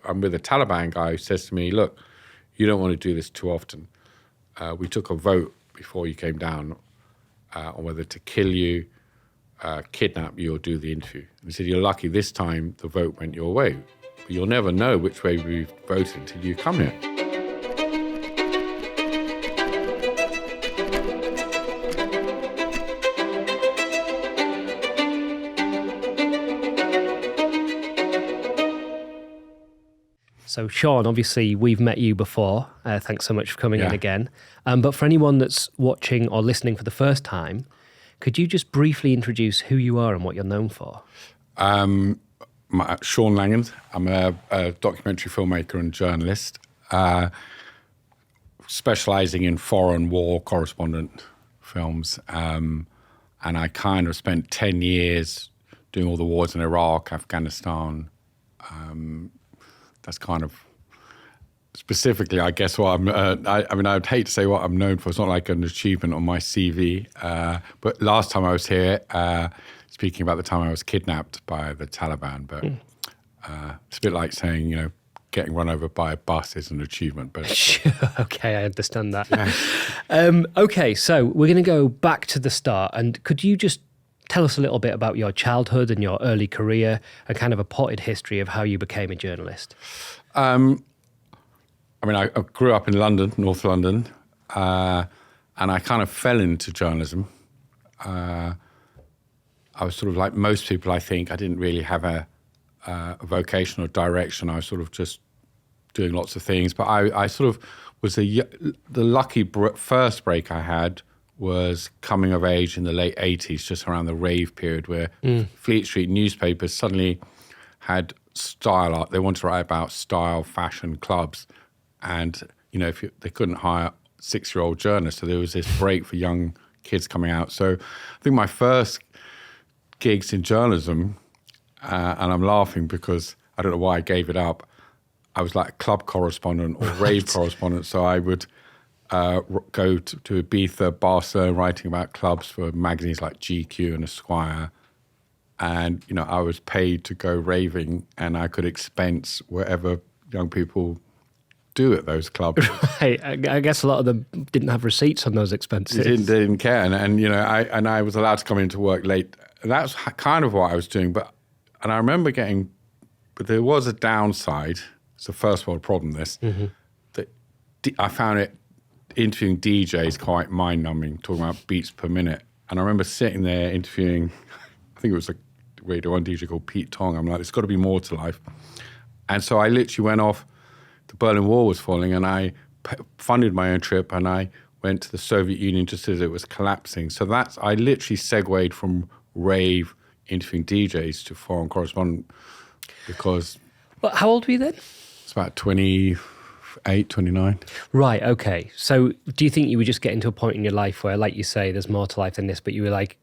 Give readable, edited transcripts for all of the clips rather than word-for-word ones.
I'm with a Taliban guy who says to me, look, you don't want to do this too often. We took a vote before you came down on whether to kill you, kidnap you, or do the interview. And he said, you're lucky this time the vote went your way. But you'll never know which way we've voted until you come here. So, Sean, obviously, we've met you before. Thanks so much for coming in again. But for anyone that's watching or listening for the first time, could you just briefly introduce who you are and what you're known for? Sean Langan. I'm a documentary filmmaker and journalist, specializing in foreign war correspondent films. And I kind of spent 10 years doing all the wars in Iraq, Afghanistan. That's kind of specifically, I guess, what I'm. I mean, I'd hate to say what I'm known for. It's not like an achievement on my CV. But last time I was here, speaking about the time I was kidnapped by the Taliban. But it's a bit like saying, getting run over by a bus is an achievement. But Sure, okay, I understand that. Yeah. Okay, so we're going to go back to the start. And could you just tell us a little bit about your childhood and your early career and kind of a potted history of how you became a journalist? I mean, I grew up in London, North London, and I kind of fell into journalism. I was sort of like most people, I think. I didn't really have a vocational direction. I was sort of just doing lots of things. But I sort of was the lucky first break I had was coming of age in the late 80s, just around the rave period where Fleet Street newspapers suddenly had style art. They wanted to write about style, fashion, clubs. And, they couldn't hire 6-year-old journalists. So there was this break for young kids coming out. So I think my first gigs in journalism, and I'm laughing because I don't know why I gave it up, I was like a club correspondent or rave correspondent. So I would go to Ibiza, Barcelona, writing about clubs for magazines like GQ and Esquire. And, I was paid to go raving and I could expense wherever young people do at those clubs. Right. I guess a lot of them didn't have receipts on those expenses. They didn't care. And I was allowed to come into work late. And that's kind of what I was doing. But I remember but there was a downside. It's a first world problem, this. Mm-hmm. That I found it interviewing DJs quite mind-numbing, talking about beats per minute. And I remember sitting there interviewing, I think it was a Radio 1 DJ called Pete Tong. I'm like, there's got to be more to life. And so I literally went off, the Berlin Wall was falling, and I funded my own trip, and I went to the Soviet Union just as it was collapsing. So I literally segued from rave interviewing DJs to foreign correspondent because... Well, how old were you then? It's about 28, 29. Right, okay. So do you think you were just getting to a point in your life where, like you say, there's more to life than this, but you were like,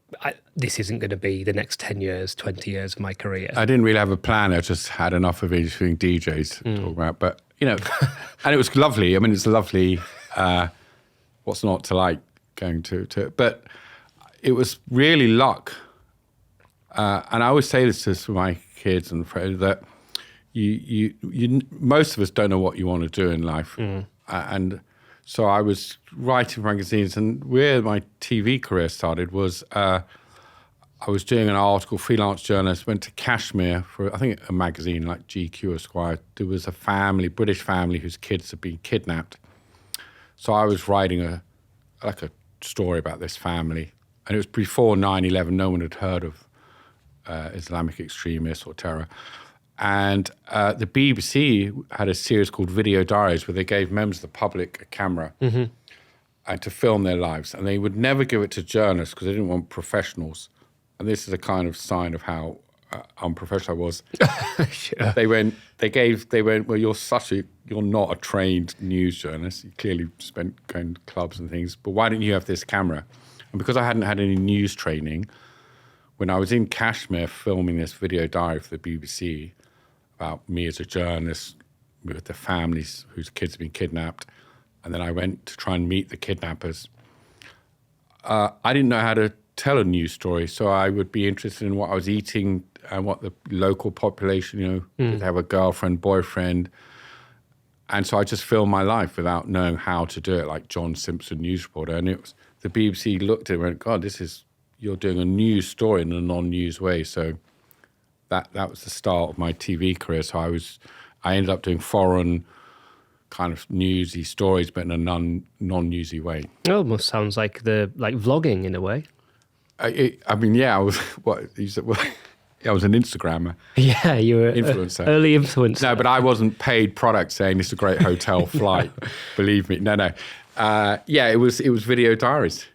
this isn't going to be the next 10 years, 20 years of my career? I didn't really have a plan. I just had enough of interviewing DJs to talk about. But, and it was lovely. I mean, it's lovely. What's not to like going to but it was really luck. And I always say this to my kids and friends that you most of us don't know what you want to do in life. And so I was writing for magazines, and where my TV career started was I was doing an article, freelance journalist, went to Kashmir for, I think, a magazine like GQ Esquire. There was a family, British family, whose kids had been kidnapped. So I was writing a story about this family. And it was before 9/11. No one had heard of Islamic extremists or terror. And the BBC had a series called Video Diaries where they gave members of the public a camera and to film their lives. And they would never give it to journalists because they didn't want professionals. And this is a kind of sign of how unprofessional I was. Sure. They went, well, you're not a trained news journalist. You clearly spent going to clubs and things, but why didn't you have this camera? And because I hadn't had any news training, when I was in Kashmir filming this video diary for the BBC about me as a journalist with the families whose kids had been kidnapped, and then I went to try and meet the kidnappers, I didn't know how to tell a news story. So I would be interested in what I was eating and what the local population, did they have a girlfriend, boyfriend. And so I just filmed my life without knowing how to do it, like John Simpson, news reporter. And it was the BBC looked at it and went, God, you're doing a news story in a non-news way. So that was the start of my TV career. So I ended up doing foreign kind of newsy stories, but in a non-newsy way. It almost sounds like vlogging in a way. I was what you said. Well, I was an Instagrammer. Yeah, you were influencer. Early influencer. No, but I wasn't paid product saying this is a great hotel flight. Believe me, no. It was video diaries.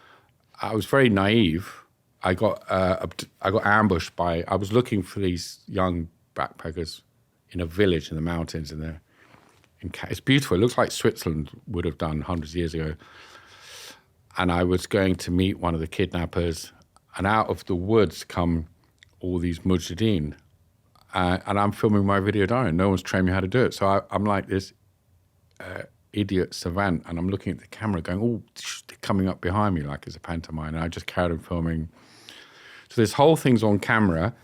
I was very naive. I got ambushed by. I was looking for these young backpackers in a village in the mountains it's beautiful. It looks like Switzerland would have done hundreds of years ago. And I was going to meet one of the kidnappers, and out of the woods come all these mujahideen. And I'm filming my video diary. No one's trained me how to do it. So I'm like this idiot savant, and I'm looking at the camera going, oh, they're coming up behind me like it's a pantomime. And I just carried on filming. So this whole thing's on camera.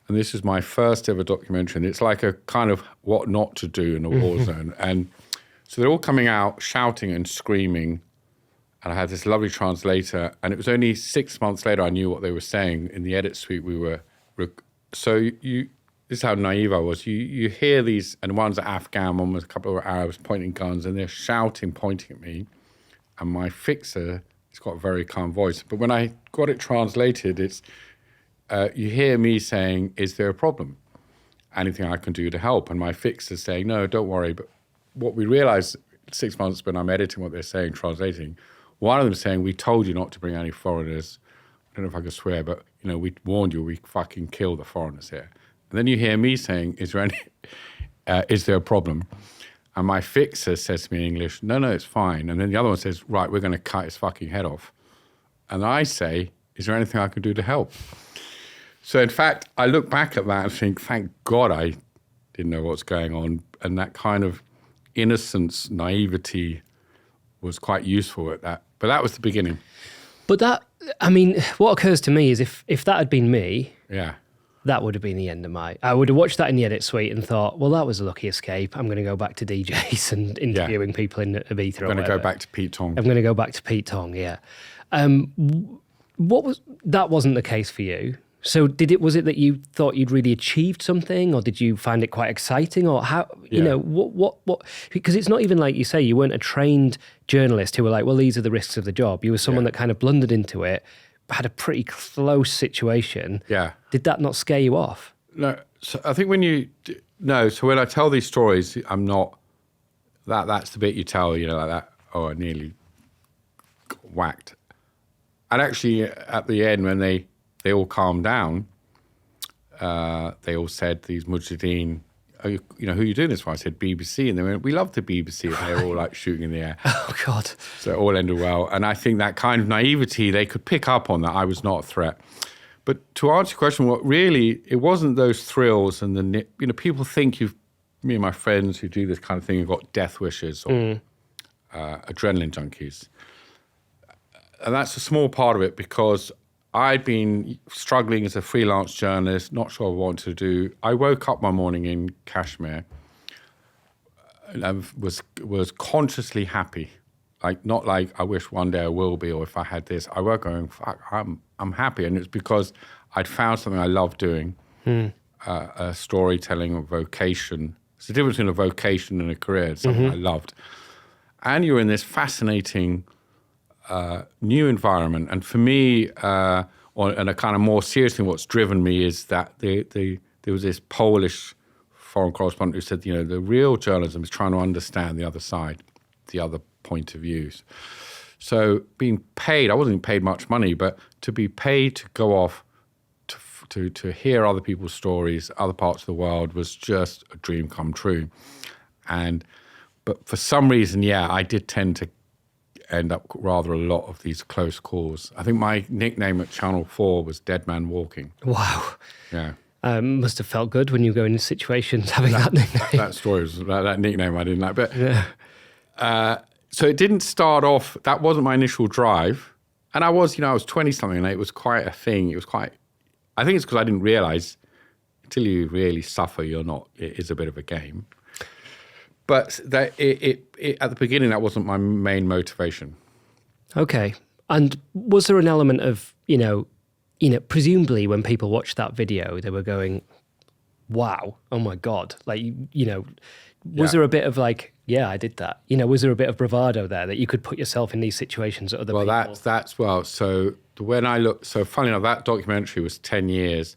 And this is my first ever documentary. And it's like a kind of what not to do in a war zone. And so they're all coming out shouting and screaming. And I had this lovely translator. And it was only 6 months later I knew what they were saying. In the edit suite we were... So this is how naive I was. You hear these, and one's Afghan, one was a couple of Arabs pointing guns, and they're shouting, pointing at me. And my fixer, he's got a very calm voice. But when I got it translated, it's... you hear me saying, is there a problem? Anything I can do to help? And my fixer's saying, no, don't worry. But what we realized 6 months when I'm editing what they're saying, translating, one of them saying, we told you not to bring any foreigners. I don't know if I can swear, but, we warned you, we fucking kill the foreigners here. And then you hear me saying, is there a problem? And my fixer says to me in English, no, it's fine. And then the other one says, right, we're going to cut his fucking head off. And I say, is there anything I can do to help? So, in fact, I look back at that and think, thank God I didn't know what's going on. And that kind of innocence, naivety was quite useful at that. But that was the beginning. But what occurs to me is if that had been me, yeah, that would have been the end of I would have watched that in the edit suite and thought, well, that was a lucky escape. I'm going to go back to DJs and interviewing people in Ibiza. I'm going to go back to Pete Tong. I'm going to go back to Pete Tong, yeah. That wasn't the case for you. So was it that you thought you'd really achieved something, or did you find it quite exciting, or how, what, because it's not even like you say, you weren't a trained journalist who were like, well, these are the risks of the job. You were someone that kind of blundered into it, had a pretty close situation. Yeah. Did that not scare you off? No. So I think so when I tell these stories, I'm not, that's the bit you tell, like that, oh, I nearly got whacked. And actually at the end when they all calmed down. They all said, these mujahideen, who are you doing this for? I said, BBC. And they went, we love the BBC. And they were all like shooting in the air. Oh, God. So it all ended well. And I think that kind of naivety, they could pick up on that. I was not a threat. But to answer your question, it wasn't those thrills and people think me and my friends who do this kind of thing have got death wishes or adrenaline junkies. And that's a small part of it because I'd been struggling as a freelance journalist, not sure what I wanted to do. I woke up one morning in Kashmir and I was consciously happy. Like, not like I wish one day I will be, or if I had this. I woke up going, fuck, I'm happy. And it's because I'd found something I love doing, a storytelling, a vocation. It's the difference between a vocation and a career. It's something I loved. And you're in this fascinating new environment. And for me, and a kind of more serious thing, what's driven me is that there was this Polish foreign correspondent who said, the real journalism is trying to understand the other side, the other point of views. So being paid, I wasn't paid much money, but to be paid to go off to hear other people's stories, other parts of the world, was just a dream come true. But for some reason, I did tend to end up rather a lot of these close calls. I think my nickname at Channel 4 was Dead Man Walking. Wow. Yeah. Must have felt good when you go into situations having that nickname. That story was that nickname I didn't like. But so it didn't start off, that wasn't my initial drive. And I was 20 something, and it was quite a thing. I think it's because I didn't realize until you really suffer, it is a bit of a game. But that at the beginning, that wasn't my main motivation. Okay. And was there an element of, presumably when people watched that video, they were going, wow, oh my God. Like, was there a bit of like, yeah, I did that? Was there a bit of bravado there that you could put yourself in these situations that other people? Well, so when funny enough, that documentary was 10 years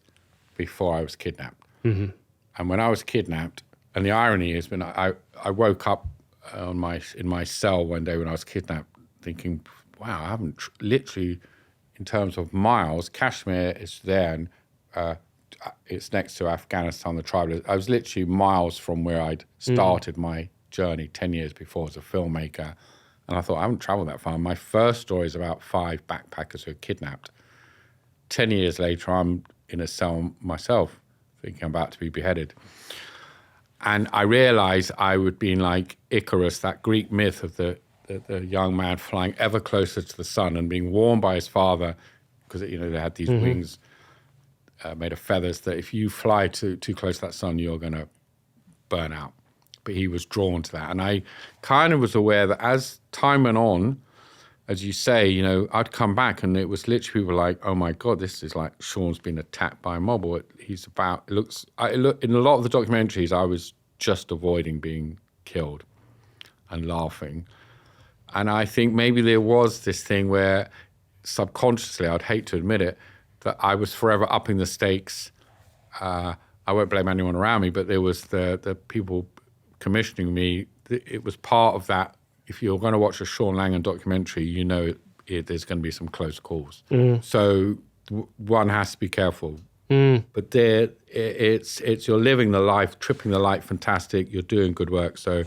before I was kidnapped. Mm-hmm. And when I was kidnapped, and the irony is when I woke up in my cell one day when I was kidnapped thinking, wow, I haven't literally, in terms of miles, Kashmir is there and it's next to Afghanistan, the tribal. I was literally miles from where I'd started my journey 10 years before as a filmmaker. And I thought, I haven't traveled that far. My first story is about 5 backpackers who were kidnapped. 10 years later, I'm in a cell myself, thinking I'm about to be beheaded. And I realized I would be like Icarus, that Greek myth of the young man flying ever closer to the sun and being warned by his father, because they had these wings made of feathers, that if you fly too close to that sun, you're going to burn out. But he was drawn to that. And I kind of was aware that as time went on, as you say, I'd come back and it was literally people like, oh my God, this is like Sean's been attacked by a mob. Or in a lot of the documentaries, I was just avoiding being killed and laughing. And I think maybe there was this thing where subconsciously, I'd hate to admit it, that I was forever upping the stakes. I won't blame anyone around me, but there was the people commissioning me. It was part of that. If you're going to watch a Sean Langan documentary, there's going to be some close calls. So one has to be careful. But it's you're living the life, tripping the light, fantastic. You're doing good work. So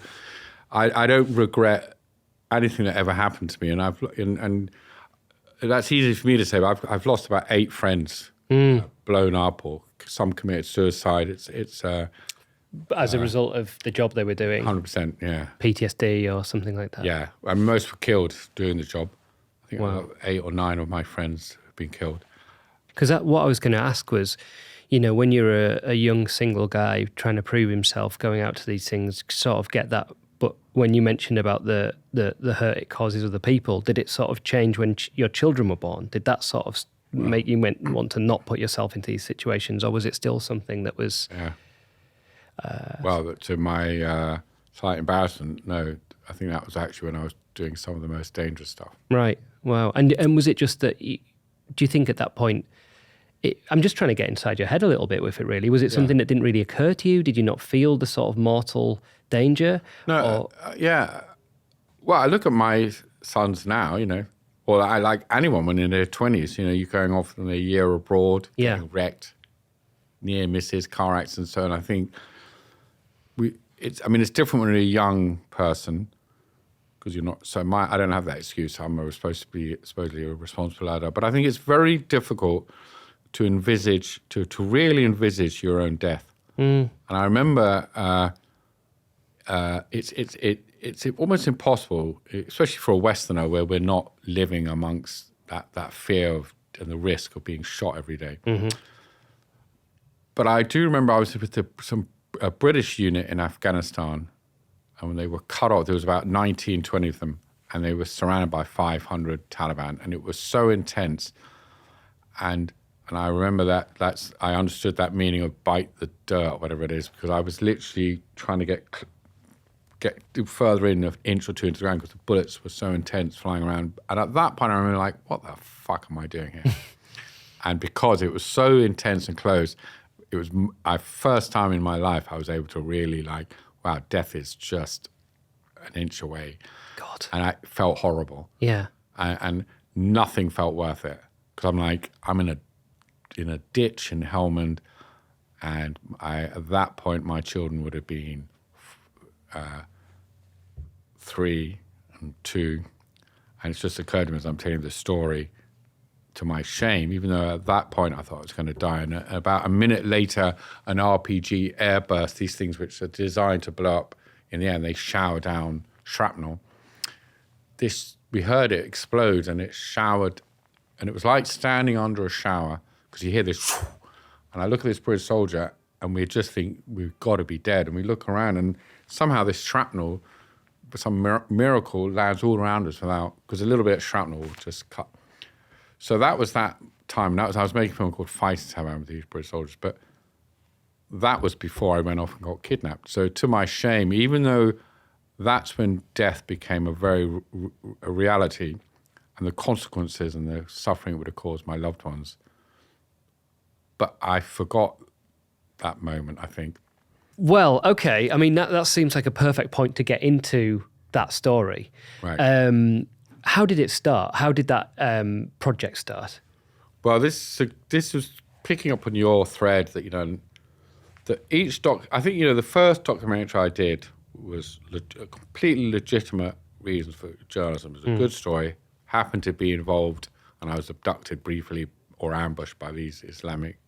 I don't regret anything that ever happened to me. And that's easy for me to say, but I've lost about 8 friends blown up, or some committed suicide. It's as a result of the job they were doing. 100%, yeah. PTSD or something like that. Yeah, and most were killed doing the job. I think about 8 or 9 of my friends have been killed. Because what I was going to ask was, when you're a young single guy trying to prove himself, going out to these things, sort of get that. But when you mentioned about the hurt it causes other people, did it sort of change when your children were born? Did that sort of make you want to not put yourself into these situations, or was it still something that was? Yeah. Well, to my slight embarrassment, no. I think that was actually when I was doing some of the most dangerous stuff. Right. Wow. And was it just that? Do you think at that point? I'm just trying to get inside your head a little bit with it, really. Was it something that didn't really occur to you? Did you not feel the sort of mortal danger? No, yeah. Well, I look at my sons now, or I like anyone when in their 20s, you're going off on a year abroad, getting wrecked, near misses, car accidents, so on. I think it's different when you're a young person, because you're not, I don't have that excuse. I'm supposed to be supposedly a responsible adult, but I think it's very difficult to envisage, to really envisage your own death. And I remember it's almost impossible, especially for a Westerner, where we're not living amongst that fear of and the risk of being shot every day. But I do remember I was with a British unit in Afghanistan, and when they were cut off, there was about 19, 20 of them, and they were surrounded by 500 Taliban, and it was so intense. And I remember I understood that meaning of bite the dirt, whatever it is, because I was literally trying to get further in an inch or 2 into the ground because the bullets were so intense flying around. And at that point, I remember like, what the fuck am I doing here? And because it was so intense and close, it was my first time in my life I was able to really like, wow, death is just an inch away. God. And I felt horrible. Yeah. And nothing felt worth it. Because I'm in a ditch in Helmand, and at that point my children would have been 3 and 2, and it's just occurred to me as I'm telling the story, to my shame, even though at that point I thought I was going to die, and about a minute later an RPG airburst, these things which are designed to blow up in the air, and they shower down shrapnel. We heard it explode, and it showered And it was like standing under a shower because you hear this, and I look at this British soldier and we just think we've got to be dead. And we look around and somehow this shrapnel, for some miracle, lands all around us because a little bit of shrapnel will just cut. So that was that time. I was making a film called Fighting Taliban with these British soldiers, but that was before I went off and got kidnapped. So to my shame, even though that's when death became a reality, and the consequences and the suffering it would have caused my loved ones, but I forgot that moment, I think. Well, okay. I mean, that seems like a perfect point to get into that story. Right. How did it start? How did that project start? Well, this was picking up on your thread that, that each I think, the first documentary I did was a completely legitimate reason for journalism. It was a good story, happened to be involved, and I was abducted briefly or ambushed by these Islamic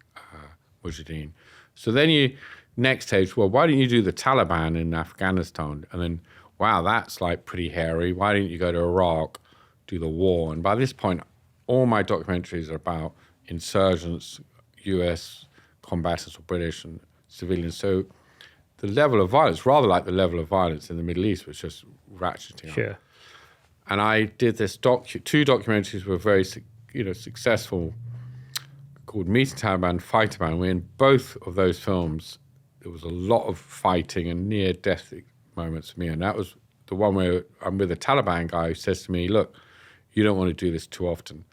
mujahideen. So then next stage, well, why didn't you do the Taliban in Afghanistan? And then, wow, that's like pretty hairy. Why didn't you go to Iraq, do the war? And by this point, all my documentaries are about insurgents, US combatants or British and civilians. So the level of violence, rather like the level of violence in the Middle East, was just ratcheting up. Sure. And I did this two documentaries were very, successful, called Meeting Taliban, Fight Taliban. In both of those films, there was a lot of fighting and near-death moments for me. And that was the one where I'm with a Taliban guy who says to me, look, you don't want to do this too often.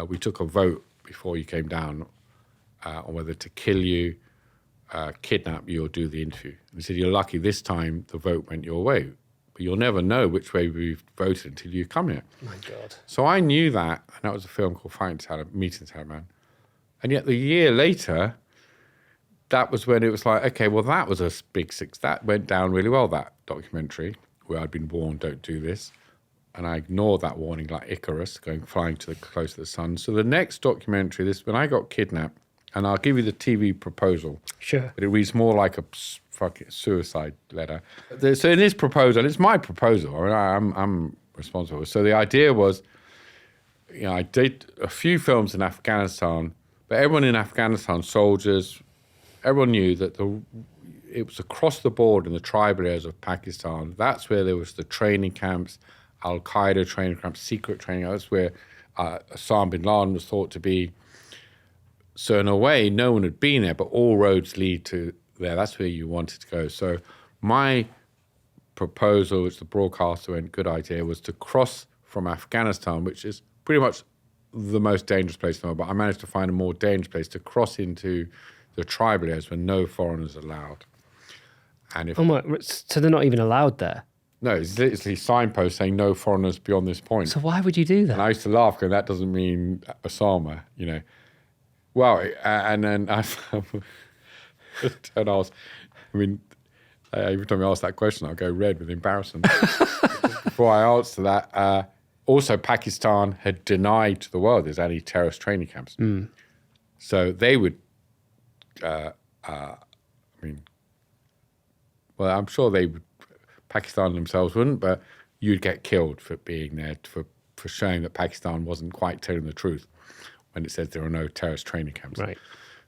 We took a vote before you came down on whether to kill you, kidnap you, or do the interview. And he said, you're lucky this time the vote went your way. But you'll never know which way we've voted until you come here. My God. So I knew that, and that was a film called Meeting Taliban. And yet the year later, that was when it was like, okay, well, that was a big six. That went down really well, that documentary, where I'd been warned, don't do this. And I ignored that warning like Icarus, flying close to the sun. So the next documentary, when I got kidnapped, and I'll give you the TV proposal. Sure. But it reads more like a fucking suicide letter. So in this proposal, it's my proposal. I'm responsible. So the idea was, I did a few films in Afghanistan, but everyone in Afghanistan, soldiers, everyone knew that it was across the board in the tribal areas of Pakistan. That's where there was the training camps, Al-Qaeda training camps, secret training. That's where Osama bin Laden was thought to be. So in a way, no one had been there, but all roads lead to there. That's where you wanted to go. So my proposal, which the broadcaster went, good idea, was to cross from Afghanistan, which is pretty much the most dangerous place in the world, but I managed to find a more dangerous place to cross into the tribal areas where no foreigners are allowed. And so they're not even allowed there? No, it's literally signposts saying no foreigners beyond this point. So why would you do that? And I used to laugh because that doesn't mean Osama, Well, and then every time I ask that question, I'll go red with embarrassment. Before I answer that, also Pakistan had denied to the world there's any terrorist training camps. So they would, I'm sure Pakistan themselves wouldn't, but you'd get killed for being there, for showing that Pakistan wasn't quite telling the truth when it says there are no terrorist training camps. Right.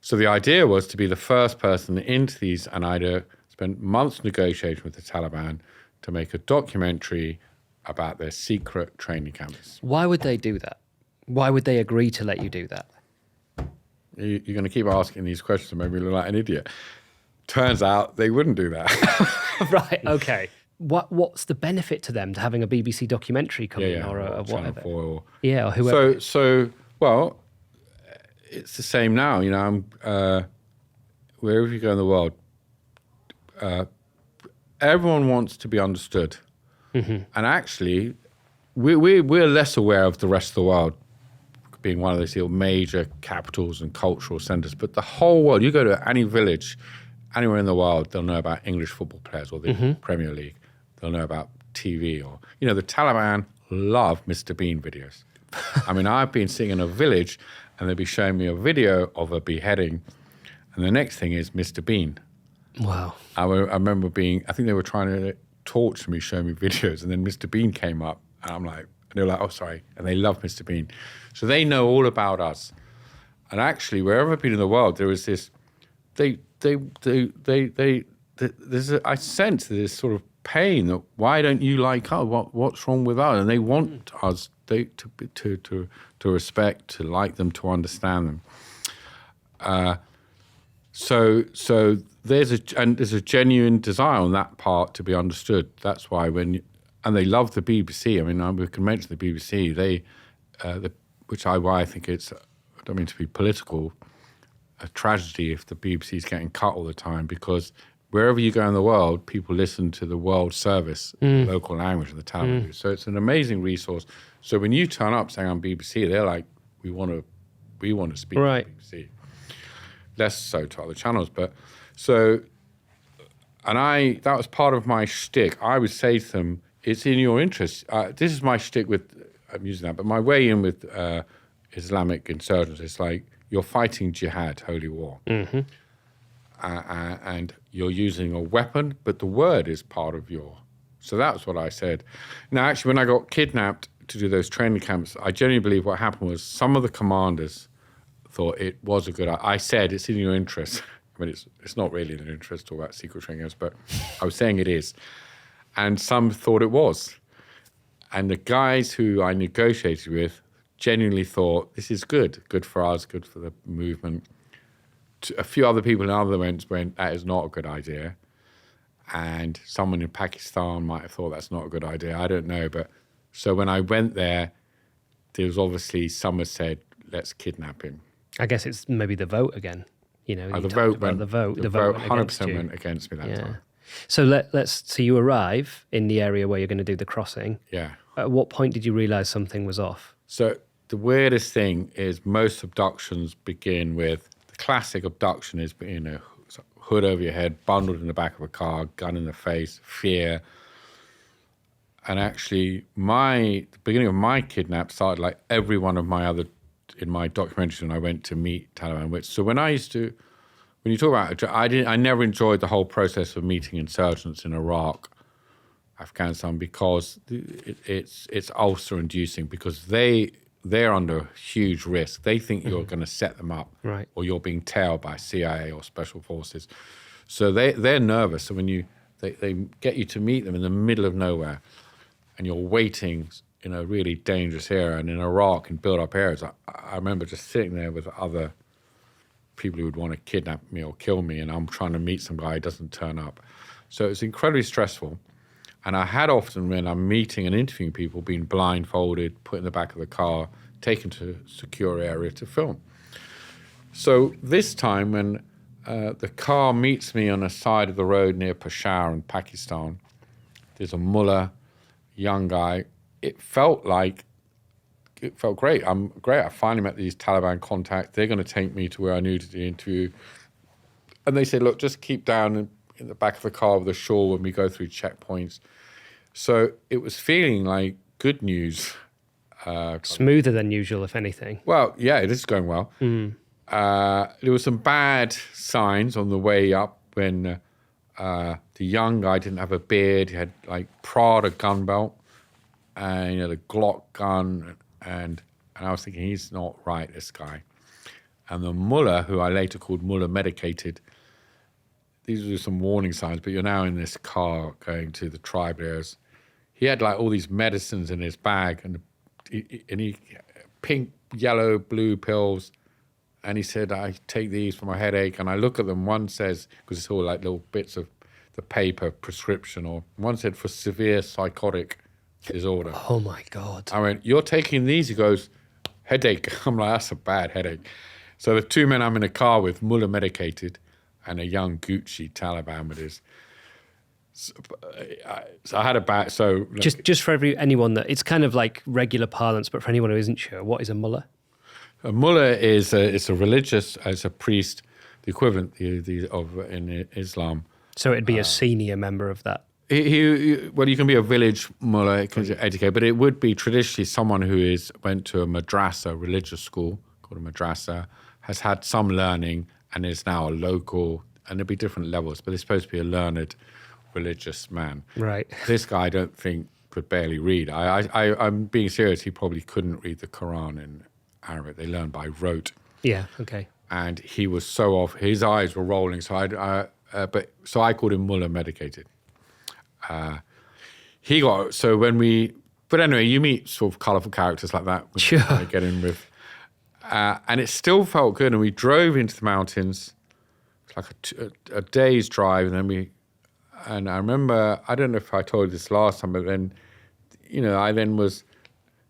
So the idea was to be the first person into these, and I'd spent months negotiating with the Taliban to make a documentary about their secret training camps. Why would they do that? Why would they agree to let you do that? You're going to keep asking these questions and make me look like an idiot. Turns out they wouldn't do that. Right, okay. What's the benefit to them to having a BBC documentary coming or whatever? Or whoever. Well, it's the same now. I'm wherever you go in the world, everyone wants to be understood, and actually, we're less aware of the rest of the world being one of these major capitals and cultural centres. But the whole world, you go to any village, anywhere in the world, they'll know about English football players or the Premier League. They'll know about TV or the Taliban love Mr. Bean videos. I've been sitting in a village and they'll be showing me a video of a beheading, and the next thing is Mr. Bean. Wow. I remember I think they were trying to torture me, show me videos, and then Mr. Bean came up, and I'm like, And they were like, oh, sorry. And they love Mr. Bean. So they know all about us. And actually, wherever I've been in the world, there is this, I sense this sort of pain that why don't you like us? What's wrong with us? And they want us to respect, to like them, to understand them. So there's a genuine desire on that part to be understood. That's why and they love the BBC. I mean, we can mention the BBC. Why I think it's, I don't mean to be political, a tragedy if the BBC is getting cut all the time, because wherever you go in the world, people listen to the world service, the local language, and the Taliban. So it's an amazing resource. So when you turn up saying I'm BBC, they're like, we want to speak to the BBC. Less so to other channels, but so, and that was part of my shtick. I would say to them, it's in your interest. This is my shtick I'm using that, but my way in with Islamic insurgents is like, you're fighting jihad, holy war. And you're using a weapon, but the word is part of so that's what I said. Now, actually, when I got kidnapped to do those training camps, I genuinely believe what happened was some of the commanders thought it was a good idea. I said, it's in your interest. I mean, it's not really in their interest to talk about secret training camps, but I was saying it is. And some thought it was. And the guys who I negotiated with genuinely thought, this is good for us, good for the movement. A few other people in other events went, that is not a good idea. And someone in Pakistan might have thought that's not a good idea. I don't know. But so when I went there was obviously someone said, let's kidnap him. I guess it's maybe the vote again. You know, the vote 100% went against me that time. So so you arrive in the area where you're going to do the crossing. Yeah. At what point did you realize something was off? So the weirdest thing is most abductions begin with, the classic abduction is, hood over your head, bundled in the back of a car, gun in the face, fear. And actually, the beginning of my kidnap started like every one of my other, in my documentary when I went to meet Taliban. So when you talk about it, I never enjoyed the whole process of meeting insurgents in Iraq, Afghanistan, because it's ulcer-inducing, because they're under huge risk. They think you're going to set them up, right, or you're being tailed by CIA or special forces. So they're nervous. So when they get you to meet them in the middle of nowhere, and you're waiting in a really dangerous area, and in Iraq, in built-up areas, I remember just sitting there with other people who would want to kidnap me or kill me, and I'm trying to meet some guy who doesn't turn up. So it's incredibly stressful. And I had often, when I'm meeting and interviewing people, been blindfolded, put in the back of the car, taken to a secure area to film. So this time when the car meets me on a side of the road near Peshawar in Pakistan, there's a mullah, young guy. It felt great. I'm great. I finally met these Taliban contacts. They're going to take me to where I needed the interview. And they said, look, just keep down in the back of the car with the shore when we go through checkpoints. So it was feeling like good news. Smoother than usual, if anything. Well, yeah, it is going well. There were some bad signs on the way up when the young guy didn't have a beard. He had like Prada gun belt and the Glock gun. And I was thinking, he's not right, this guy. And the mullah, who I later called mullah medicated, these were some warning signs, but you're now in this car going to the tribal areas. He had like all these medicines in his bag, and he pink, yellow, blue pills. And he said, I take these for my headache. And I look at them. One says, because it's all like little bits of the paper prescription, or one said for severe psychotic disorder. Oh my God. I went, you're taking these? He goes, headache. I'm like, that's a bad headache. So the two men I'm in a car with, mullah medicated, and a young Gucci Taliban with his. So I had a bad. So just for anyone that it's kind of like regular parlance, but for anyone who isn't sure, what is a mullah? A mullah is it's a religious, as a priest, the equivalent of in Islam. So it'd be a senior member of that. Well, you can be a village mullah, educated, but it would be traditionally someone who went to a madrasa, religious school called a madrasa, has had some learning and is now a local, and there'll be different levels, but they're supposed to be a learned religious man. Right. This guy, I don't think, could barely read. I'm being serious. He probably couldn't read the Quran in Arabic. They learned by rote. Yeah. Okay. And he was so off. His eyes were rolling. So I called him Mullah medicated. But anyway, you meet sort of colourful characters like that. When Sure. I get in with, and it still felt good. And we drove into the mountains. It's like a day's drive, and I remember, I don't know if I told you this last time, but then, I then was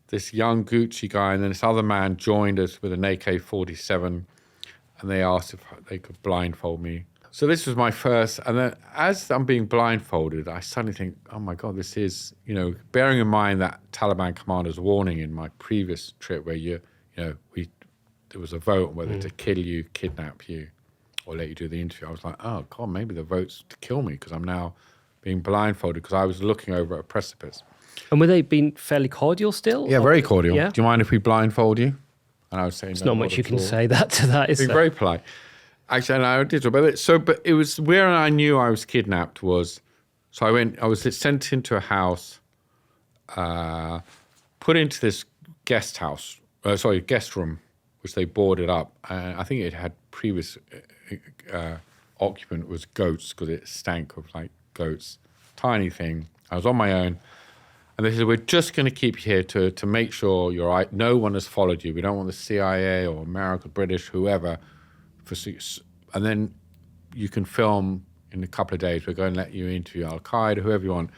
this young Gucci guy, and then this other man joined us with an AK-47, and they asked if they could blindfold me. So this was my first, and then as I'm being blindfolded, I suddenly think, oh my God, this is, bearing in mind that Taliban commander's warning in my previous trip where there was a vote on whether to kill you, kidnap you, or let you do the interview. I was like, oh God, maybe the vote's to kill me because I'm now being blindfolded because I was looking over a precipice. And were they being fairly cordial still? Yeah, very cordial. Yeah? Do you mind if we blindfold you? And I was saying, There's not much you can say to that, is Being there? very polite. Actually, and I did. But it was where I knew I was kidnapped was, so I was sent into a house, put into this guest room, which they boarded up. And I think it had previous occupant was goats because it stank of like goats. Tiny thing. I was on my own. And they said, we're just going to keep you here to make sure you're right. No one has followed you. We don't want the CIA or America, British, whoever. And then you can film in a couple of days. We're going to let you interview Al-Qaeda, whoever you want.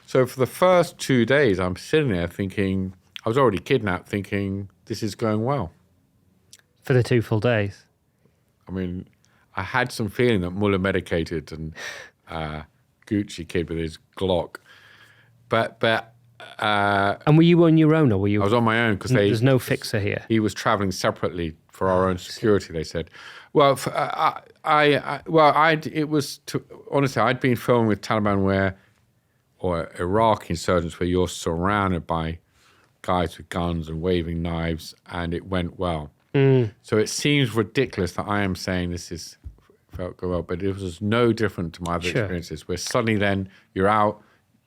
So for the first 2 days, I'm sitting there thinking, I was already kidnapped, thinking, this is going well. For the 2 full days? I mean, I had some feeling that Mullah medicated and Gucci kid with his Glock. And were you on your own, or were you? I was on my own because there's no fixer here. He was traveling separately for our own security. They said, "Well, honestly, I'd been filming with Taliban or Iraq insurgents where you're surrounded by guys with guns and waving knives, and it went well. So it seems ridiculous that I am saying this felt well, but it was no different to my other experiences. Where suddenly then you're out,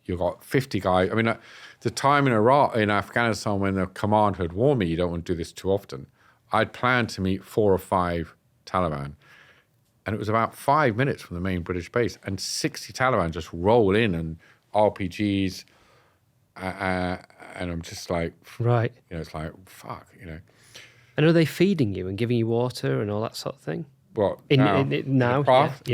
you've got 50 guys. I mean, the time in Afghanistan when the commander had warned me, you don't want to do this too often. I'd planned to meet 4 or 5 Taliban, and it was about 5 minutes from the main British base, and 60 Taliban just roll in and RPGs, and I'm just like, right. It's like, fuck, And are they feeding you and giving you water and all that sort of thing? What, now? In the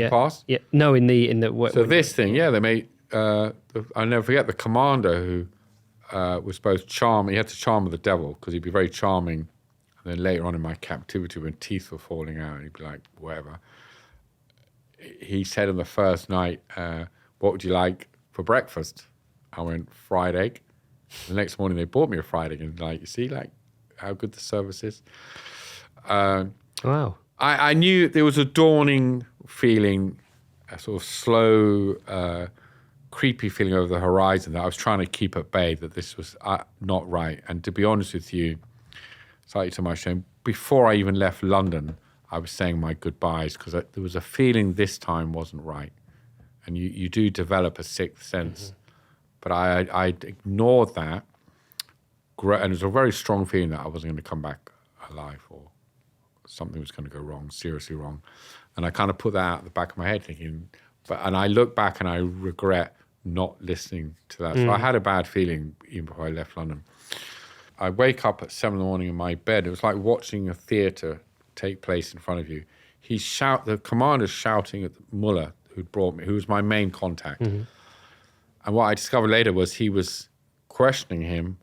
past? Yeah. No, in the. So this thing, they made. I'll never forget the commander who was both charming. He had to charm the devil because he'd be very charming. And then later on in my captivity, when teeth were falling out, he'd be like, whatever. He said on the first night, "What would you like for breakfast?" I went, fried egg. The next morning, they bought me a fried egg, and you see, how good the service is. Wow. I knew there was a dawning feeling, a sort of slow, creepy feeling over the horizon that I was trying to keep at bay, that this was not right. And to be honest with you, slightly to my shame, before I even left London, I was saying my goodbyes because there was a feeling this time wasn't right. And you do develop a sixth sense. But I ignored that. And it was a very strong feeling that I wasn't going to come back alive or something was going to go wrong, seriously wrong. And I kind of put that out the back of my head thinking, and I look back and I regret not listening to that. So I had a bad feeling even before I left London. I wake up at 7 a.m. in my bed. It was like watching a theatre take place in front of you. The commander's shouting at Mullah, who'd brought me, who was my main contact. And what I discovered later was he was questioning him.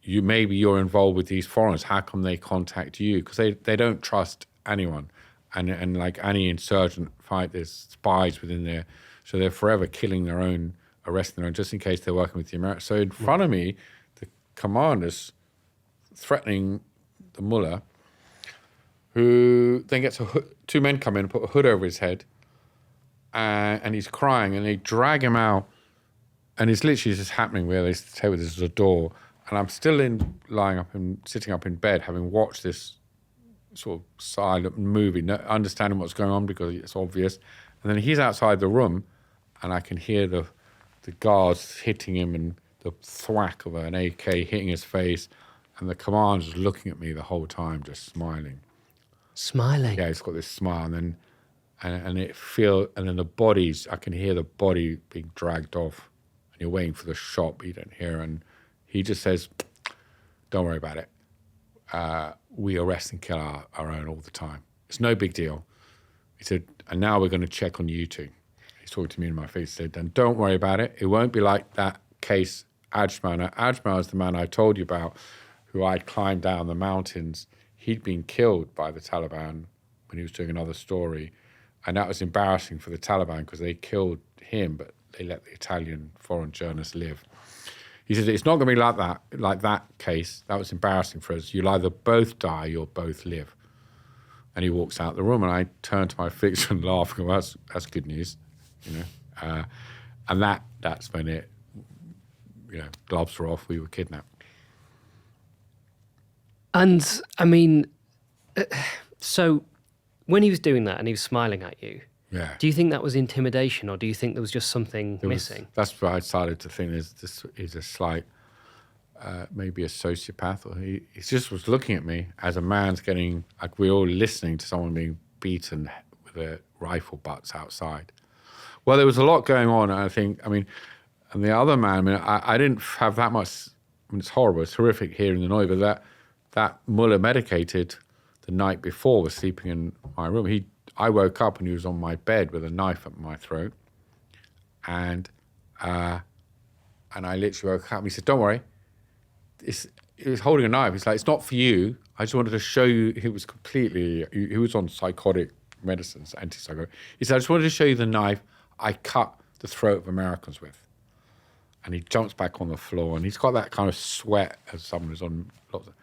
Maybe you're involved with these foreigners. How come they contact you? Because they don't trust anyone. And like any insurgent fight, there's spies within there. So they're forever killing their own, arresting their own, just in case they're working with the Americans. So in front of me, the commander's threatening the mullah, who then gets two men come in and put a hood over his head, and he's crying, and they drag him out, and it's literally just happening where they say there's a door, and I'm still sitting up in bed, having watched this sort of silent movie, not understanding what's going on because it's obvious, and then he's outside the room, and I can hear the guards hitting him and the thwack of an AK hitting his face, and the commander's looking at me the whole time, just smiling. Smiling. Yeah, he's got this smile, and then and then the bodies, I can hear the body being dragged off, and you're waiting for the shot, but you don't hear, and he just says, "Don't worry about it. We arrest and kill our own all the time. It's no big deal." He said, "And now we're going to check on you two." He's talking to me in my face. He said, "And don't worry about it. It won't be like that case, Ajmal." Now, Ajmal is the man I told you about, who I'd climbed down the mountains. He'd been killed by the Taliban when he was doing another story. And that was embarrassing for the Taliban because they killed him, but they let the Italian foreign journalist live. He said, "It's not going to be like that case. That was embarrassing for us. You'll either both die or both live." And he walks out the room, and I turn to my fixer and laugh and go, "Well, that's good news," you know. And that's when it, gloves were off. We were kidnapped. And I mean, so when he was doing that and he was smiling at you, Yeah. do you think that was intimidation, or do you think there was just something missing? That's where I started to think he's a slight, maybe a sociopath, or he just was looking at me as a man's getting, like we're all listening to someone being beaten with their rifle butts outside. Well, there was a lot going on, and and the other man, I didn't have that much, it's horrible, it's horrific hearing the noise, but that mullah medicated the night before was sleeping in my room. I woke up and he was on my bed with a knife at my throat. And I literally woke up and he said, "Don't worry." He was holding a knife. He's like, "It's not for you. I just wanted to show you." He was on psychotic medicines, antipsychotic. He said, "I just wanted to show you the knife I cut the throat of Americans with." And he jumps back on the floor, and he's got that kind of sweat as someone who's on lots of...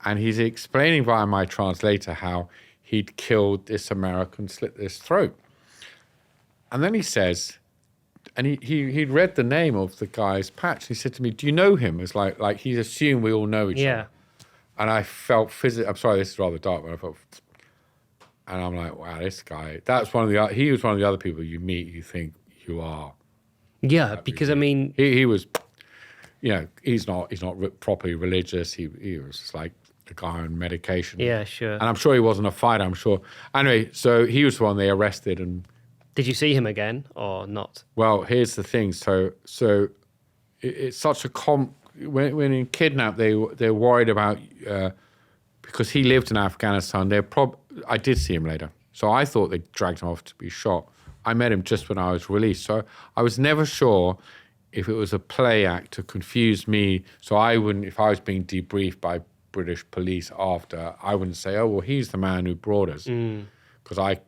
And he's explaining via my translator how he'd killed this American, slit this throat. And then he says, and he'd read the name of the guy's patch. He said to me, "Do you know him?" It's like he assumed we all know each other. And I felt I'm sorry, this is rather dark, but I felt... And I'm like, wow, this guy, he was one of the other people you meet, you think you are. Yeah, because I mean... He was, he's not properly religious. He was just like a guy on medication. Yeah, sure. And I'm sure he wasn't a fighter, I'm sure. Anyway, so he was the one they arrested. And did you see him again or not? Well, here's the thing. So it's such a when he kidnapped, they're worried about, because he lived in Afghanistan, I did see him later. So I thought they dragged him off to be shot. I met him just when I was released. So I was never sure if it was a play act to confuse me. So I wouldn't, if I was being debriefed by British police after, I wouldn't say, "Oh, well, he's the man who brought us." Because and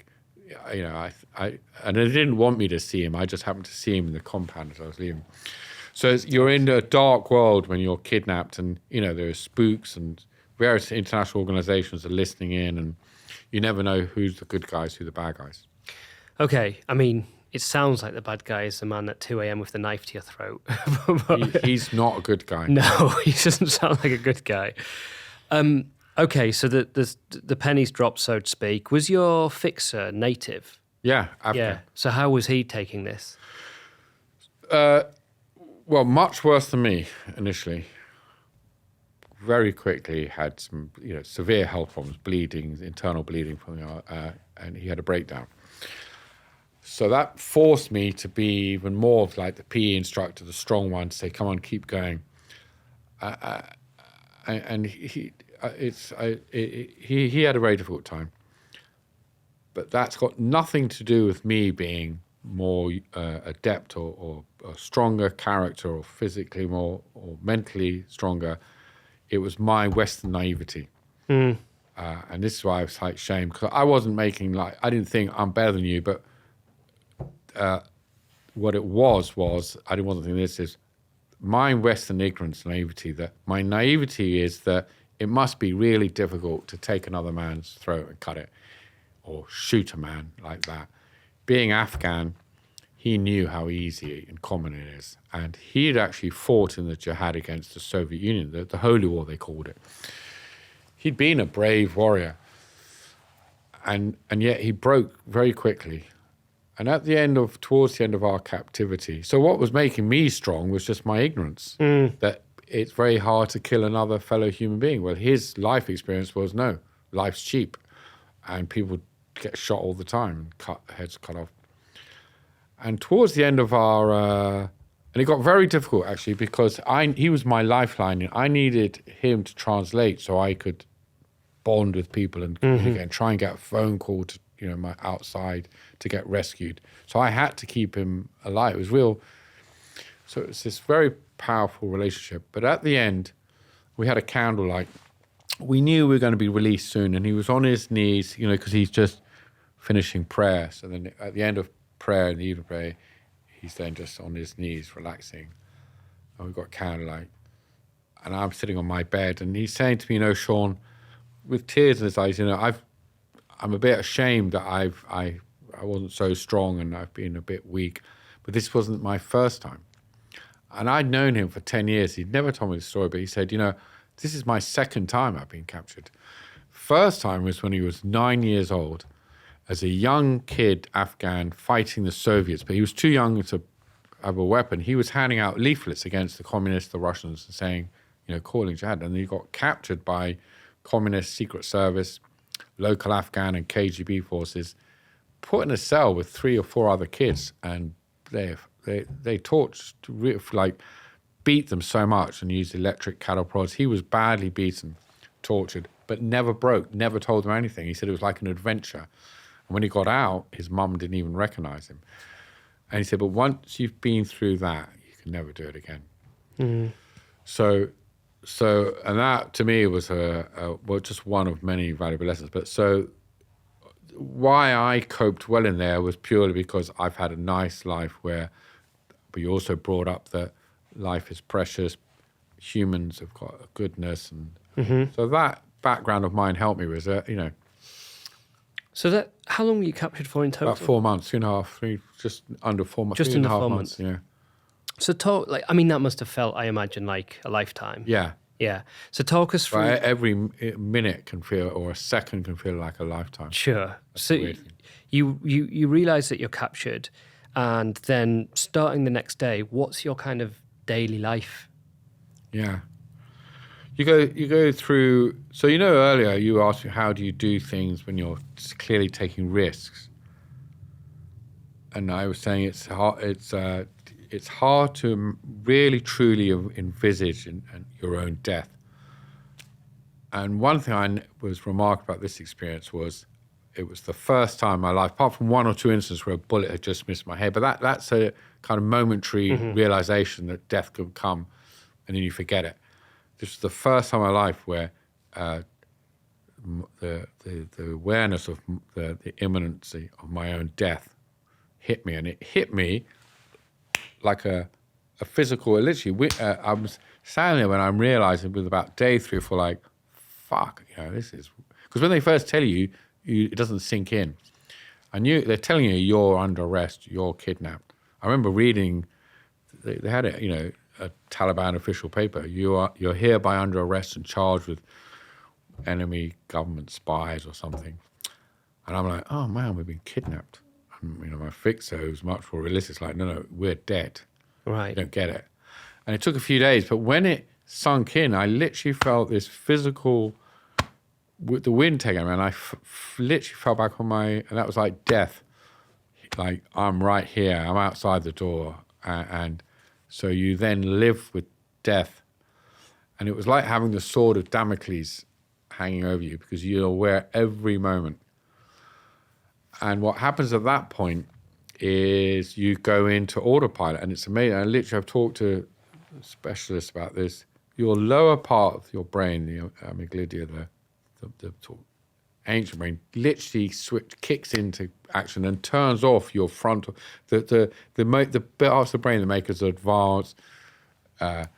they didn't want me to see him. I just happened to see him in the compound as I was leaving. So you're in a dark world when you're kidnapped, and, there are spooks and various international organizations are listening in, and you never know who's the good guys, who the bad guys. Okay, I mean, it sounds like the bad guy is the man at 2 a.m. with the knife to your throat. He's not a good guy. No, he doesn't sound like a good guy. Okay, so the pennies dropped, so to speak. Was your fixer native? Yeah, Afghan. Yeah. So how was he taking this? Well, much worse than me initially. Very quickly had some, severe health problems, bleeding, internal bleeding from and he had a breakdown. So that forced me to be even more of like the PE instructor, the strong one, to say, "Come on, keep going." And he had a very difficult time. But that's got nothing to do with me being more adept or a stronger character or physically more or mentally stronger. It was my Western naivety. And this is why I was like shame, because I wasn't making I didn't think I'm better than you, but what it was I didn't want to think this is my Western ignorance, naivety, that my naivety is that it must be really difficult to take another man's throat and cut it or shoot a man like that. Being Afghan, he knew how easy and common it is. And he had actually fought in the jihad against the Soviet Union, the Holy War, they called it. He'd been a brave warrior. And yet he broke very quickly. And towards the end of our captivity, so what was making me strong was just my ignorance, that it's very hard to kill another fellow human being. Well, his life experience was, no, life's cheap, and people get shot all the time, and heads cut off. And towards the end of and it got very difficult actually, because he was my lifeline, and I needed him to translate so I could bond with people and communicate and try and get a phone call to, my outside to get rescued. So I had to keep him alive. It was real. So it's this very powerful relationship. But at the end, we had a candlelight. We knew we were going to be released soon, and he was on his knees, because he's just finishing prayer. So then at the end of prayer, in the evening prayer, he's then just on his knees, relaxing. And we've got candlelight. And I'm sitting on my bed, and he's saying to me, Sean, with tears in his eyes, I'm a bit ashamed that I wasn't so strong and I've been a bit weak. But this wasn't my first time. And I'd known him for 10 years. He'd never told me the story, but he said, this is my second time I've been captured. First time was when he was 9 years old, as a young kid, Afghan, fighting the Soviets. But he was too young to have a weapon. He was handing out leaflets against the communists, the Russians, and saying, calling jihad. And he got captured by communist secret service, local Afghan and KGB forces, put in a cell with 3 or 4 other kids, and they torched, beat them so much and used electric cattle prods. He was badly beaten, tortured, but never broke, never told them anything. He said it was like an adventure. And when he got out, his mum didn't even recognize him. And he said, but once you've been through that, you can never do it again. So, and that to me was just one of many valuable lessons. But so why I coped well in there was purely because I've had a nice life but you also brought up that life is precious. Humans have got a goodness. And so that background of mine helped me with it, So how long were you captured for in total? About 4 months, 2.5, 3, just under 4 months. Just under 4 months. Yeah. So that must have felt, I imagine, like a lifetime. Yeah. Yeah. So talk us through. But every minute can feel, or a second can feel like a lifetime. Sure. That's So the weird thing. you realise that you're captured, and then starting the next day, what's your kind of daily life? Yeah. You go through, so earlier you asked me how do you do things when you're clearly taking risks. And I was saying it's hard to really truly envisage your own death. And one thing I was remarkable about this experience was it was the first time in my life, apart from 1 or 2 instances where a bullet had just missed my head, but that's a kind of momentary realization that death could come and then you forget it. This was the first time in my life where the awareness of the imminency of my own death hit me, and it hit me like a physical. Literally, I was standing there when I'm realizing with about day 3 or 4, like, fuck, this is, because when they first tell you, it doesn't sink in. They're telling you you're under arrest, you're kidnapped. I remember reading, they had it, a Taliban official paper. You're hereby under arrest and charged with enemy government spies or something. And I'm like, oh man, we've been kidnapped. And, my fixer, who's much more realistic, is like, no, we're dead. Right. You don't get it. And it took a few days, but when it sunk in, I literally felt this physical, with the wind taking me, and I literally fell back on and that was like death. Like, I'm right here, I'm outside the door. And so you then live with death. And it was like having the sword of Damocles hanging over you, because you're aware every moment. And what happens at that point is you go into autopilot, and it's amazing. I literally have talked to specialists about this. Your lower part of your brain, the amygdala, the ancient brain, literally kicks into action and turns off your frontal, the bit of the brain that makes us advance, that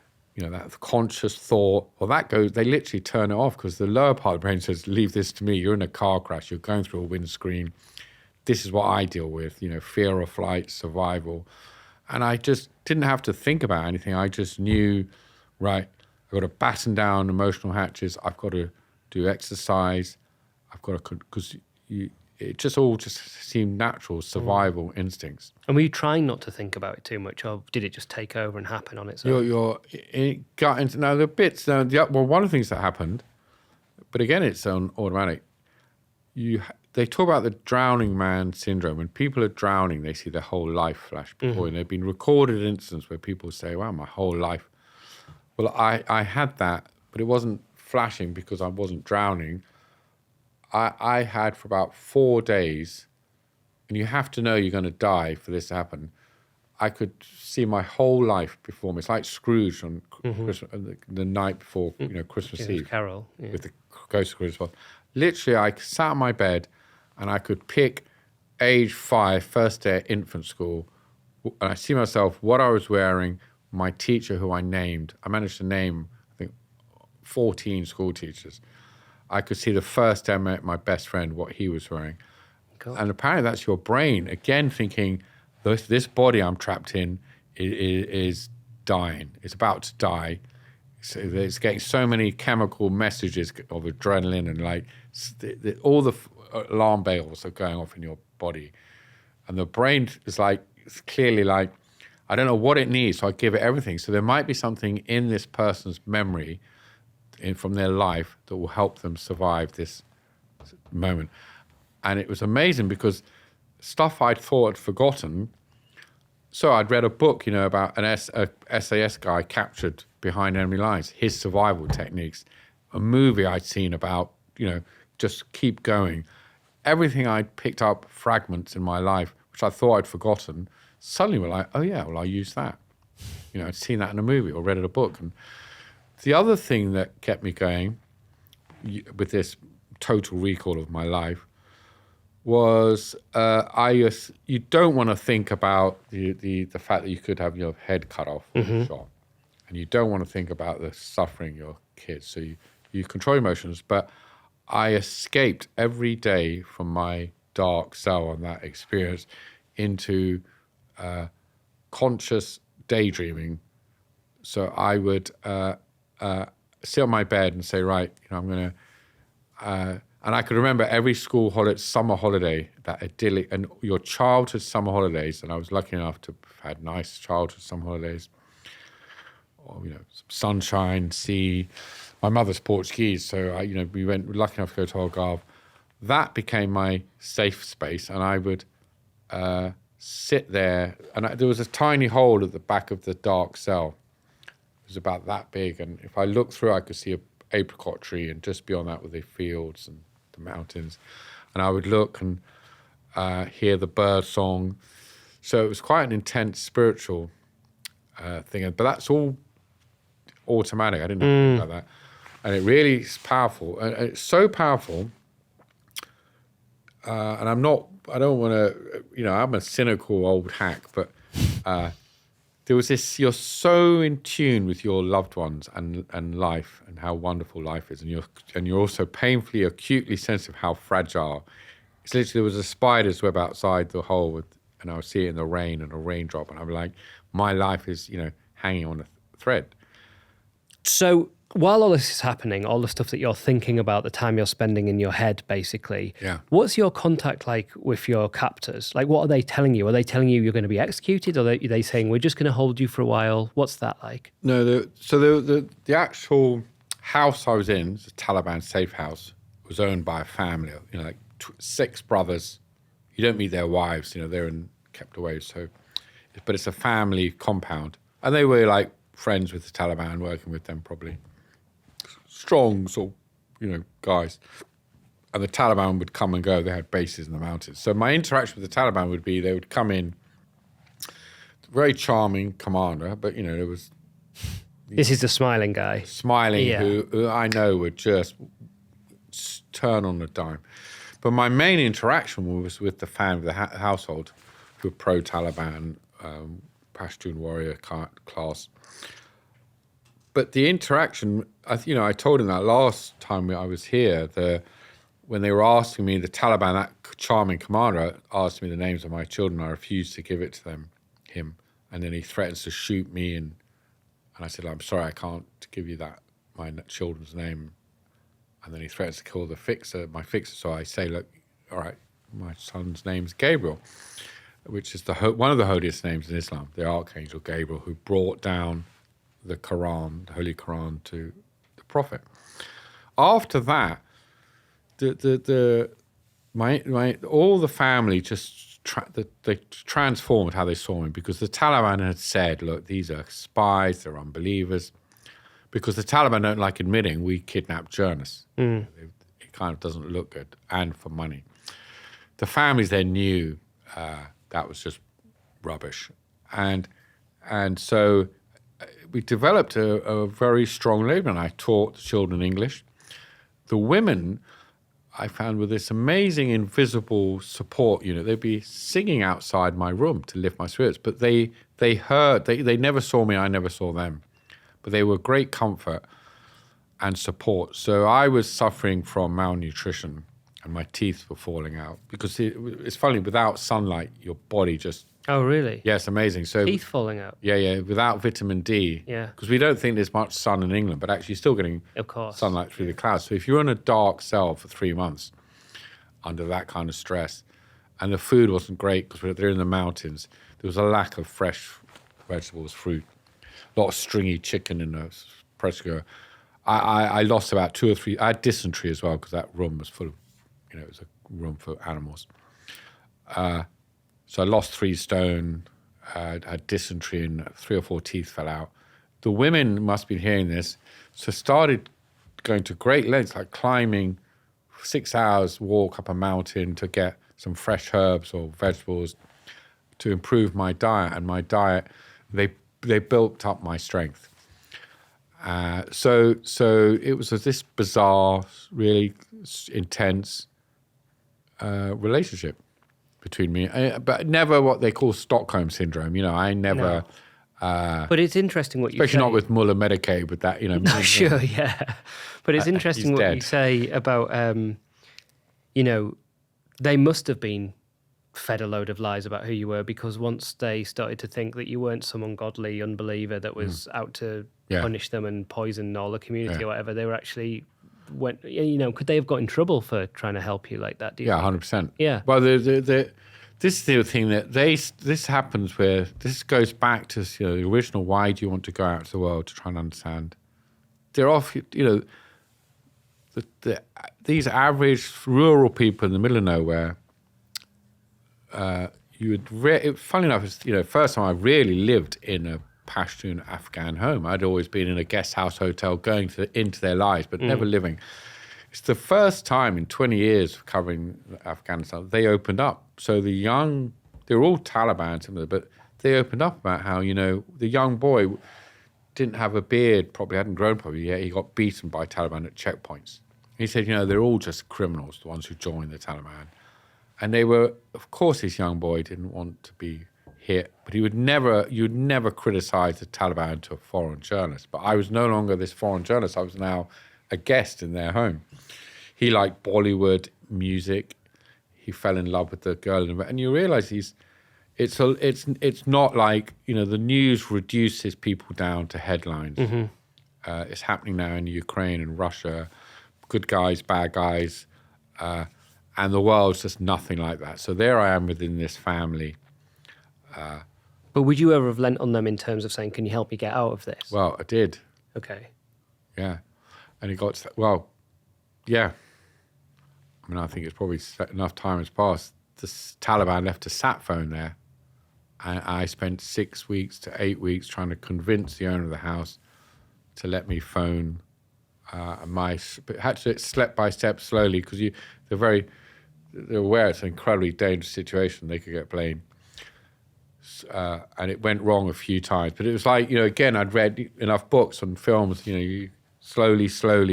conscious thought, they literally turn it off, because the lower part of the brain says, leave this to me, you're in a car crash, you're going through a windscreen, this is what I deal with, fear of flight, survival. And I just didn't have to think about anything. I just knew, right, I've got to batten down emotional hatches, I've got to do exercise, I've got to, because it just all just seemed natural survival instincts. And were you trying not to think about it too much, or did it just take over and happen on its own? It got into now the bits. Now, one of the things that happened, but again, it's on automatic. They talk about the drowning man syndrome. When people are drowning, they see their whole life flash before, and there have been recorded instances where people say, "Wow, my whole life." Well, I had that, but it wasn't flashing because I wasn't drowning. I had for about 4 days, and you have to know you're going to die for this to happen. I could see my whole life before me. It's like Scrooge on Christmas, the night before, Christmas Eve. Carol. With the Ghost of Christmas. Literally, I sat on my bed, and I could pick age 5, first day at infant school, and I see myself, what I was wearing, my teacher who I named. I managed to name, I think, 14 school teachers. I could see the first day I met my best friend, what he was wearing. God. And apparently that's your brain, again, thinking, this body I'm trapped in is dying. It's about to die. So it's getting so many chemical messages of adrenaline and all the alarm bells are going off in your body. And the brain is it's clearly I don't know what it needs, so I give it everything. So there might be something in this person's memory from their life that will help them survive this moment. And it was amazing because stuff I'd thought I'd forgotten. So I'd read a book, about a SAS guy captured behind enemy lines, his survival techniques. A movie I'd seen about, just keep going. Everything I'd picked up fragments in my life, which I thought I'd forgotten, suddenly were like, oh yeah, well, I use that. I'd seen that in a movie or read in a book. And the other thing that kept me going with this total recall of my life was you don't want to think about the fact that you could have your head cut off or shot. And you don't want to think about the suffering your kids. So you control emotions. But I escaped every day from my dark cell and that experience into conscious daydreaming. So I would sit on my bed and say, right, I'm going to, and I could remember every school holiday, summer holiday, that idyllic, and your childhood summer holidays, and I was lucky enough to have had nice childhood summer holidays, or, some sunshine, sea. My mother's Portuguese, so we went, lucky enough to go to Algarve. That became my safe space, and I would sit there, and there was a tiny hole at the back of the dark cell. It was about that big, and if I looked through, I could see an apricot tree, and just beyond that were the fields and the mountains. And I would look and hear the bird song. So it was quite an intense spiritual thing, but that's all automatic. I didn't know anything about that. And it really is powerful. And it's so powerful, and I don't want to, I'm a cynical old hack, but there was this, you're so in tune with your loved ones and life and how wonderful life is. And you're also painfully, acutely sensitive how fragile. It's literally, there was a spider's web outside the hole and I would see it in the rain and a raindrop. And I'm like, my life is, hanging on a thread. So while all this is happening, all the stuff that you're thinking about, the time you're spending in your head, basically, what's your contact like with your captors? Like, what are they telling you? Are they telling you you're going to be executed? Or are they saying, we're just going to hold you for a while? What's that like? No, the actual house I was in, the Taliban safe house, was owned by a family, 6 brothers. You don't meet their wives, they're kept away. So, but it's a family compound. And they were friends with the Taliban, working with them probably. Strong sort of, guys. And the Taliban would come and go. They had bases in the mountains. So my interaction with the Taliban would be, they would come in, very charming commander, but, there was... This is the smiling guy. Smiling, who I know would just turn on a dime. But my main interaction was with the family, the household, who were pro-Taliban, Pashtun warrior class. But the interaction, I told him that last time I was here, when they were asking me, the Taliban, that charming commander, asked me the names of my children. I refused to give it to him. And then he threatens to shoot me. And I said, I'm sorry, I can't give you my children's name. And then he threatens to kill my fixer. So I say, look, all right, my son's name's Gabriel, which is one of the holiest names in Islam, the Archangel Gabriel, who brought down the Quran, the Holy Quran, to the Prophet. After that, all the family just they transformed how they saw him, because the Taliban had said, look, these are spies, they're unbelievers, because the Taliban don't like admitting we kidnapped journalists. It kind of doesn't look good, and for money. The families then knew that was just rubbish, and so we developed a very strong labor, and I taught the children English. The women, I found, with this amazing invisible support unit. They'd be singing outside my room to lift my spirits, but they never saw me, I never saw them. But they were great comfort and support. So I was suffering from malnutrition and my teeth were falling out, because it's funny, without sunlight, your body just... Oh, really? Yeah, it's amazing. So teeth falling out? Yeah, without vitamin D. Yeah. Because we don't think there's much sun in England, but actually you're still getting sunlight through the clouds. So if you're in a dark cell for 3 months under that kind of stress, and the food wasn't great because they're in the mountains, there was a lack of fresh vegetables, fruit, a lot of stringy chicken in the pressure cooker. I lost about 2 or 3. I had dysentery as well, because that room was full of, it was a room for animals. So I lost 3 stone, had dysentery, and 3 or 4 teeth fell out. The women must be hearing this, so started going to great lengths, like climbing 6 hours walk up a mountain to get some fresh herbs or vegetables to improve my diet. And my diet, they built up my strength. So it was this bizarre, really intense relationship between me, but never what they call Stockholm syndrome. I never. No. But it's interesting what you say. Especially not with Muller Medicaid, with that. No, sure, yeah. But it's interesting what you say about, they must have been fed a load of lies about who you were, because once they started to think that you weren't some ungodly unbeliever that was out to punish them and poison all the community or whatever, they were actually... could they have got in trouble for trying to help you like that? Do you think? 100%. Yeah. Well, this is the thing that this happens where this goes back to the original. Why do you want to go out to the world to try and understand? They're off. These average rural people in the middle of nowhere. Funny enough, it's first time I really lived in a Pashtun Afghan home. I'd always been in a guest house hotel, going into their lives, but never living. It's the first time in 20 years of covering Afghanistan they opened up. So they were all Taliban, but they opened up about how, the young boy didn't have a beard, probably hadn't grown properly yet. He got beaten by Taliban at checkpoints. He said, they're all just criminals, the ones who joined the Taliban. And they were, of course, this young boy didn't want to be hit, but you'd never criticize the Taliban to a foreign journalist. But I was no longer this foreign journalist. I was now a guest in their home. He liked Bollywood music. He fell in love with the girl, and you realize it's not like the news reduces people down to headlines. It's happening now in Ukraine and Russia, good guys, bad guys, and the world's just nothing like that. So there I am within this family. But would you ever have lent on them in terms of saying, can you help me get out of this? Well, I did. Okay. Yeah. And it got, well, yeah. I mean, I think it's probably enough time has passed. The Taliban left a sat phone there. And I spent 6 weeks to 8 weeks trying to convince the owner of the house to let me phone but had to step by step slowly, because they're aware it's an incredibly dangerous situation. They could get blamed. And it went wrong a few times. But it was like, again, I'd read enough books and films, you slowly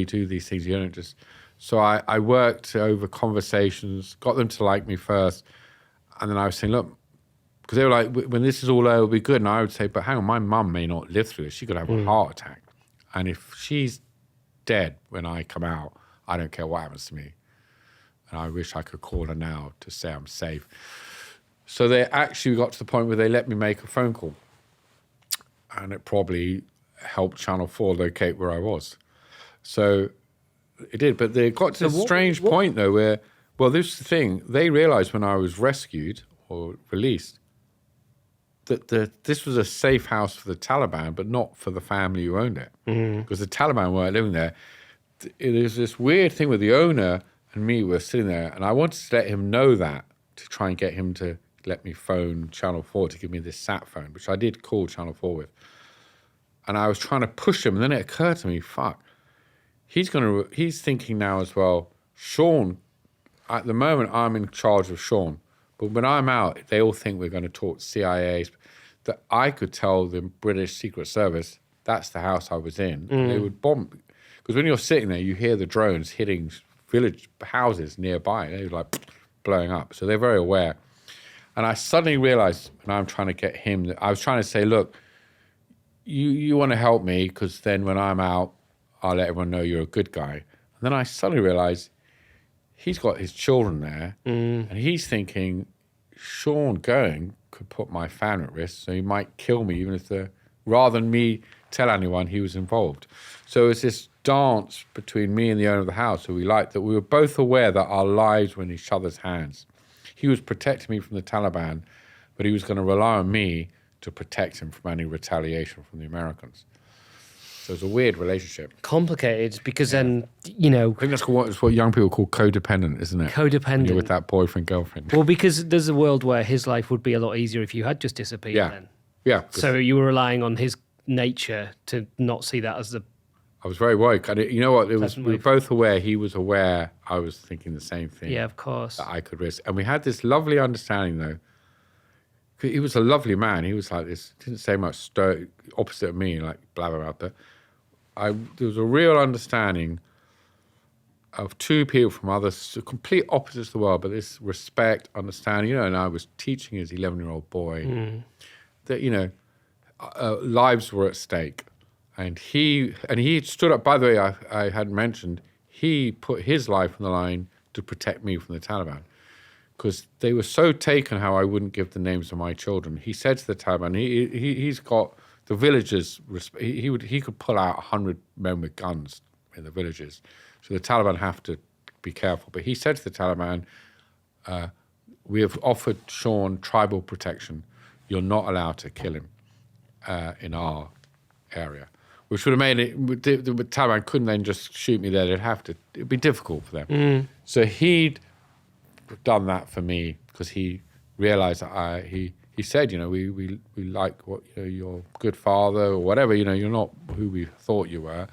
do these things. You don't just... So I worked over conversations, got them to like me first. And then I was saying, look, because they were like, when this is all over, it'll be good. And I would say, but hang on, my mum may not live through this. She could have a heart attack. And if she's dead when I come out, I don't care what happens to me. And I wish I could call her now to say I'm safe. So they actually got to the point where they let me make a phone call. And it probably helped Channel 4 locate where I was. So it did. But they got to a strange point, though, Well, this is the thing. They realized when I was rescued or released that this was a safe house for the Taliban, but not for the family who owned it. Because the Taliban weren't living there. It is this weird thing where the owner and me were sitting there, and I wanted to let him know that to try and get him to let me phone Channel 4 to give me this sat phone, which I did call Channel 4 with. And I was trying to push him, and then it occurred to me, fuck, he's thinking now as well, Sean, at the moment I'm in charge of Sean, but when I'm out, they all think we're going to talk CIA, that I could tell the British Secret Service that's the house I was in. They would bomb, because when you're sitting there, you hear the drones hitting village houses nearby. They're like blowing up. So they're very aware. And I suddenly realized, and I'm trying to get him, I was trying to say, look, you want to help me, because then when I'm out, I'll let everyone know you're a good guy. And then I suddenly realized he's got his children there, and he's thinking, Sean going could put my family at risk, so he might kill me, even if rather than me tell anyone he was involved. So it's this dance between me and the owner of the house who we liked, that we were both aware that our lives were in each other's hands. He was protecting me from the Taliban, but he was going to rely on me to protect him from any retaliation from the Americans. So it's a weird relationship. Complicated, because then, you know... I think that's what young people call codependent, isn't it? Codependent. You're with that boyfriend, girlfriend. Well, because there's a world where his life would be a lot easier if you had just disappeared then. Yeah. So you were relying on his nature to not see that as the... I was very worried. And you know what? We were both aware. He was aware I was thinking the same thing. Yeah, of course. That I could risk. And we had this lovely understanding, though. He was a lovely man. He was like this, didn't say much, opposite of me, like blah, blah, blah. But there was a real understanding of two people from complete opposites of the world, but this respect, understanding, and I was teaching his 11-year-old boy that, lives were at stake. And he stood up, by the way, I hadn't mentioned, he put his life on the line to protect me from the Taliban, because they were so taken how I wouldn't give the names of my children. He said to the Taliban, he's got the villagers, he could pull out 100 men with guns in the villages. So the Taliban have to be careful. But he said to the Taliban, we have offered Sean tribal protection. You're not allowed to kill him in our area. Which would have made it, the Taliban couldn't then just shoot me there. It'd be difficult for them. So he'd done that for me, because he realized that he said, we like what, your good father or whatever, you're not who we thought you were.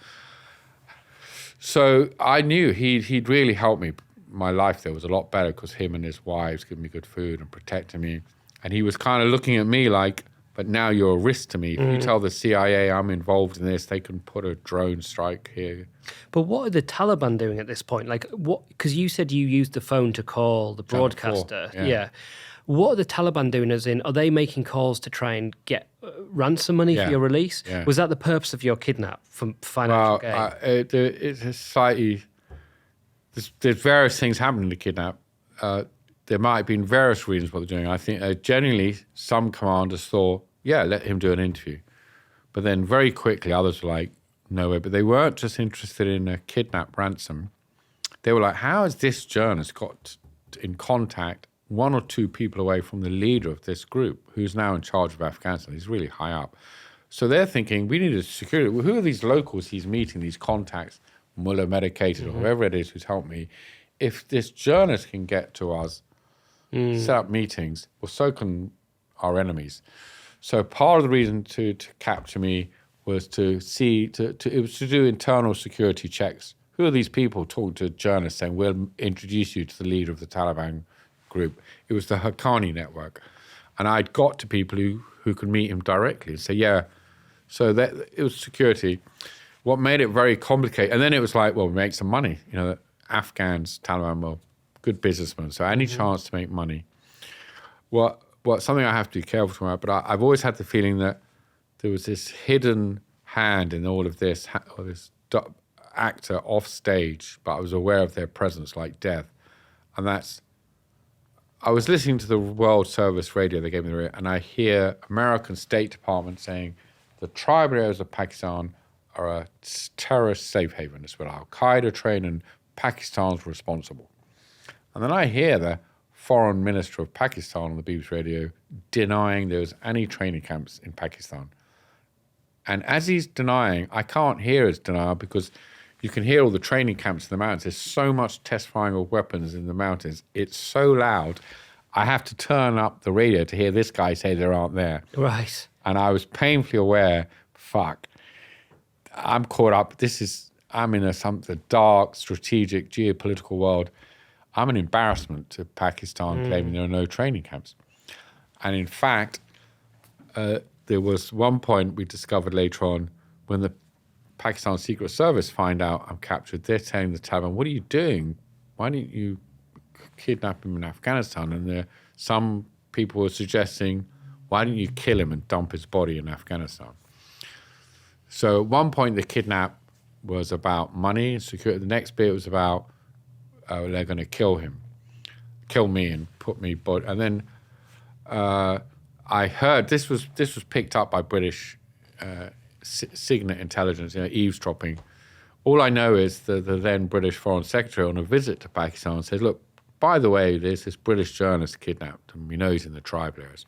So I knew he'd really helped me. My life there was a lot better, because him and his wives giving me good food and protecting me. And he was kind of looking at me like, but now you're a risk to me. If you tell the CIA I'm involved in this, they can put a drone strike here. But what are the Taliban doing at this point? Like, what? Because you said you used the phone to call the broadcaster. Yeah. What are the Taliban doing? As in, are they making calls to try and get ransom money for your release? Yeah. Was that the purpose of your kidnap, for financial gain? It's slightly. There's various things happening to kidnap. There might have been various reasons what they're doing. I think generally some commanders thought, let him do an interview. But then very quickly others were like, no way. But they weren't just interested in a kidnap ransom. They were like, how has this journalist got in contact one or two people away from the leader of this group, who's now in charge of Afghanistan? He's really high up. So they're thinking, we need a security. Well, who are these locals he's meeting, these contacts, Mullah medicated or whoever it is who's helped me? If this journalist can get to us, set up meetings, well, so can our enemies. So part of the reason to capture me was to do internal security checks. Who are these people talking to journalists saying, we'll introduce you to the leader of the Taliban group? It was the Haqqani network. And I'd got to people who could meet him directly and say, So that it was security. What made it very complicated, and then it was like, well, we make some money. The Afghans, Taliban were good businessmen, so any chance to make money. What something I have to be careful about, but I've always had the feeling that there was this hidden hand in all of this, or this actor off stage, but I was aware of their presence like death. And I was listening to the World Service radio, they gave me the radio, and I hear American State Department saying the tribal areas of Pakistan are a terrorist safe haven. It's where Al-Qaeda trained and Pakistan's responsible. And then I hear the foreign minister of Pakistan on the BBC radio denying there was any training camps in Pakistan. And as he's denying, I can't hear his denial because you can hear all the training camps in the mountains. There's so much test firing of weapons in the mountains. It's so loud. I have to turn up the radio to hear this guy say there aren't there. Right. And I was painfully aware, fuck, I'm caught up. I'm in the dark, strategic, geopolitical world. I'm an embarrassment to Pakistan claiming there are no training camps. And in fact, there was one point we discovered later on when the Pakistan Secret Service find out I'm captured, they're telling the Taliban, what are you doing? Why didn't you kidnap him in Afghanistan? And some people were suggesting, why didn't you kill him and dump his body in Afghanistan? So at one point, the kidnap was about money and security. The next bit was about, they're going to kill me and put me, and then I heard, this was picked up by British Signet intelligence, eavesdropping. All I know is the then British Foreign Secretary on a visit to Pakistan said, look, by the way, there's this British journalist kidnapped, and we know he's in the tribal areas.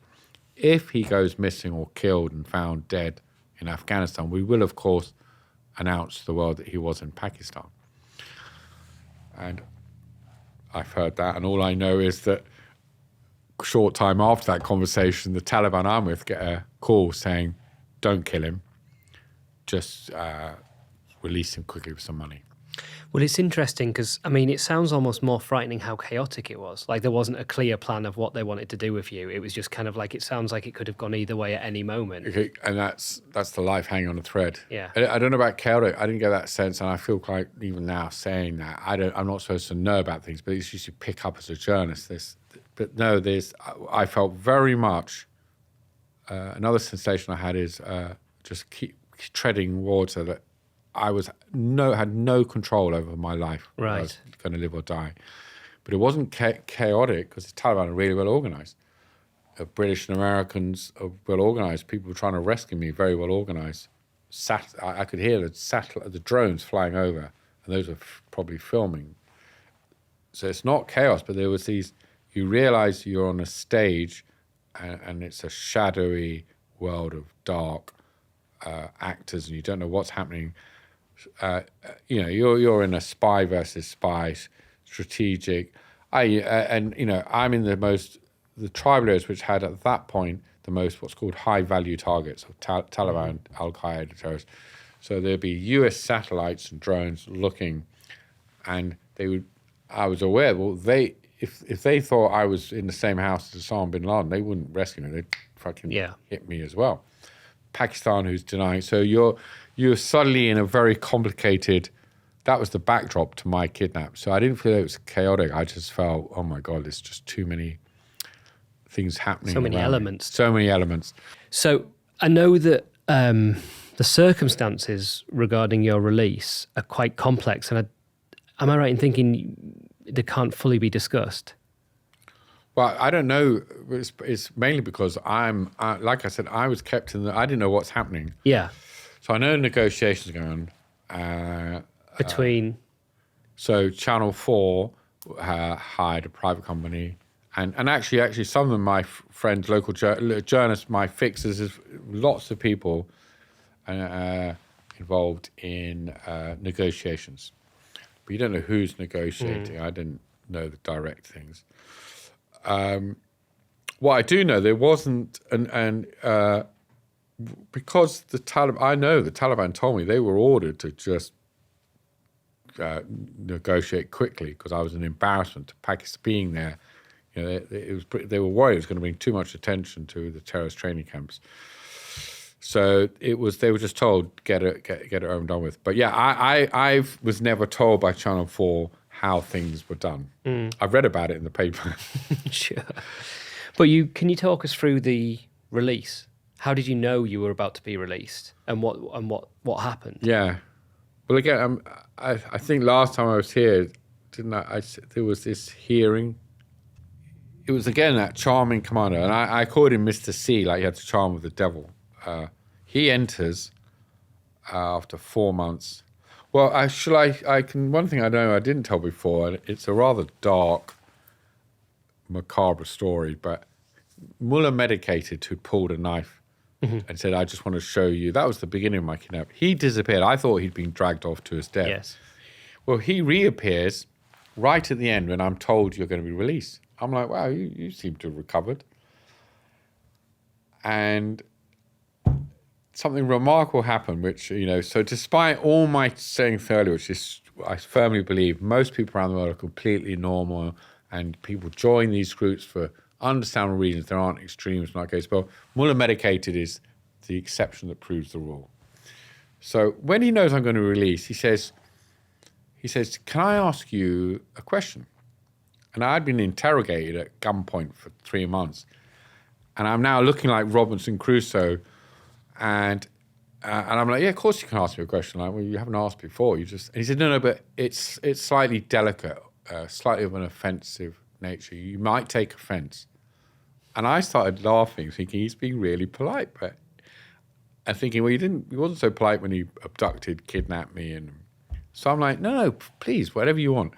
If he goes missing or killed and found dead in Afghanistan, we will, of course, announce to the world that he was in Pakistan. And I've heard that, and all I know is that short time after that conversation, the Taliban I'm with get a call saying, don't kill him, just release him quickly with some money. Well, it's interesting because, I mean, it sounds almost more frightening how chaotic it was. Like there wasn't a clear plan of what they wanted to do with you. It was just kind of like, it sounds like it could have gone either way at any moment. Okay, and that's the life hanging on a thread. Yeah. I don't know about chaotic. I didn't get that sense, and I feel like even now saying that, I'm not supposed to know about things, but it's usually pick up as a journalist. I felt very much, another sensation I had is just keep treading water that I had no control over my life. Right. I was going to live or die. But it wasn't chaotic because the Taliban are really well organized. British and Americans are well organized. People were trying to rescue me, very well organized. I could hear the drones flying over, and those were probably filming. So it's not chaos, but there was you realize you're on a stage and it's a shadowy world of dark actors, and you don't know what's happening. You're in a spy versus spy, strategic. I'm in the tribal areas which had at that point the most what's called high value targets of Taliban, Al-Qaeda terrorists. So there'd be US satellites and drones looking, and I was aware, well, if they thought I was in the same house as Osama bin Laden, they wouldn't rescue me, they'd fucking hit me as well. Pakistan, who's denying. So you're suddenly in a very complicated, that was the backdrop to my kidnap. So I didn't feel it was chaotic. I just felt, oh my God, there's just too many things happening. So many elements. So many elements. So I know that the circumstances regarding your release are quite complex. And am I right in thinking they can't fully be discussed? Well, I don't know. It's mainly because like I said, I was kept I didn't know what's happening. Yeah. So I know negotiations are going on. Between? So Channel 4 hired a private company. And actually some of my friends, local journalists, my fixers, lots of people involved in negotiations. But you don't know who's negotiating. I didn't know the direct things. What I do know, there wasn't, because the Taliban, I know the Taliban told me they were ordered to just negotiate quickly because I was an embarrassment to Pakistan being there. They were worried it was going to bring too much attention to the terrorist training camps. So they were just told get it over and done with. But yeah, I was never told by Channel 4 how things were done. I've read about it in the paper. Sure. But can you talk us through the release? How did you know you were about to be released, and what happened? Yeah. Well, again, I think last time I was here, didn't I? There was this hearing. It was again that charming commander, and I called him Mr. C, like he had the charm of the devil. He enters after 4 months. Well, one thing I know I didn't tell before, and it's a rather dark macabre story, but Mullah medicated who pulled a knife and said, I just want to show you. That was the beginning of my kidnap. He disappeared. I thought he'd been dragged off to his death. Yes. Well, he reappears right at the end when I'm told you're going to be released. I'm like, wow, you seem to have recovered. And something remarkable happened, which, so despite all my saying earlier, which is, I firmly believe most people around the world are completely normal and people join these groups for understandable reasons. There aren't extremes in that case. But Mullah medicated is the exception that proves the rule. So when he knows I'm going to release, he says, can I ask you a question? And I'd been interrogated at gunpoint for 3 months. And I'm now looking like Robinson Crusoe. And I'm like, yeah, of course you can ask me a question. Like, well, you haven't asked before. And he said, no, but it's slightly delicate, slightly of an offensive nature. You might take offense. And I started laughing, thinking he's being really polite. But I'm thinking, well, he wasn't so polite when he abducted, kidnapped me. And so I'm like, no, please, whatever you want.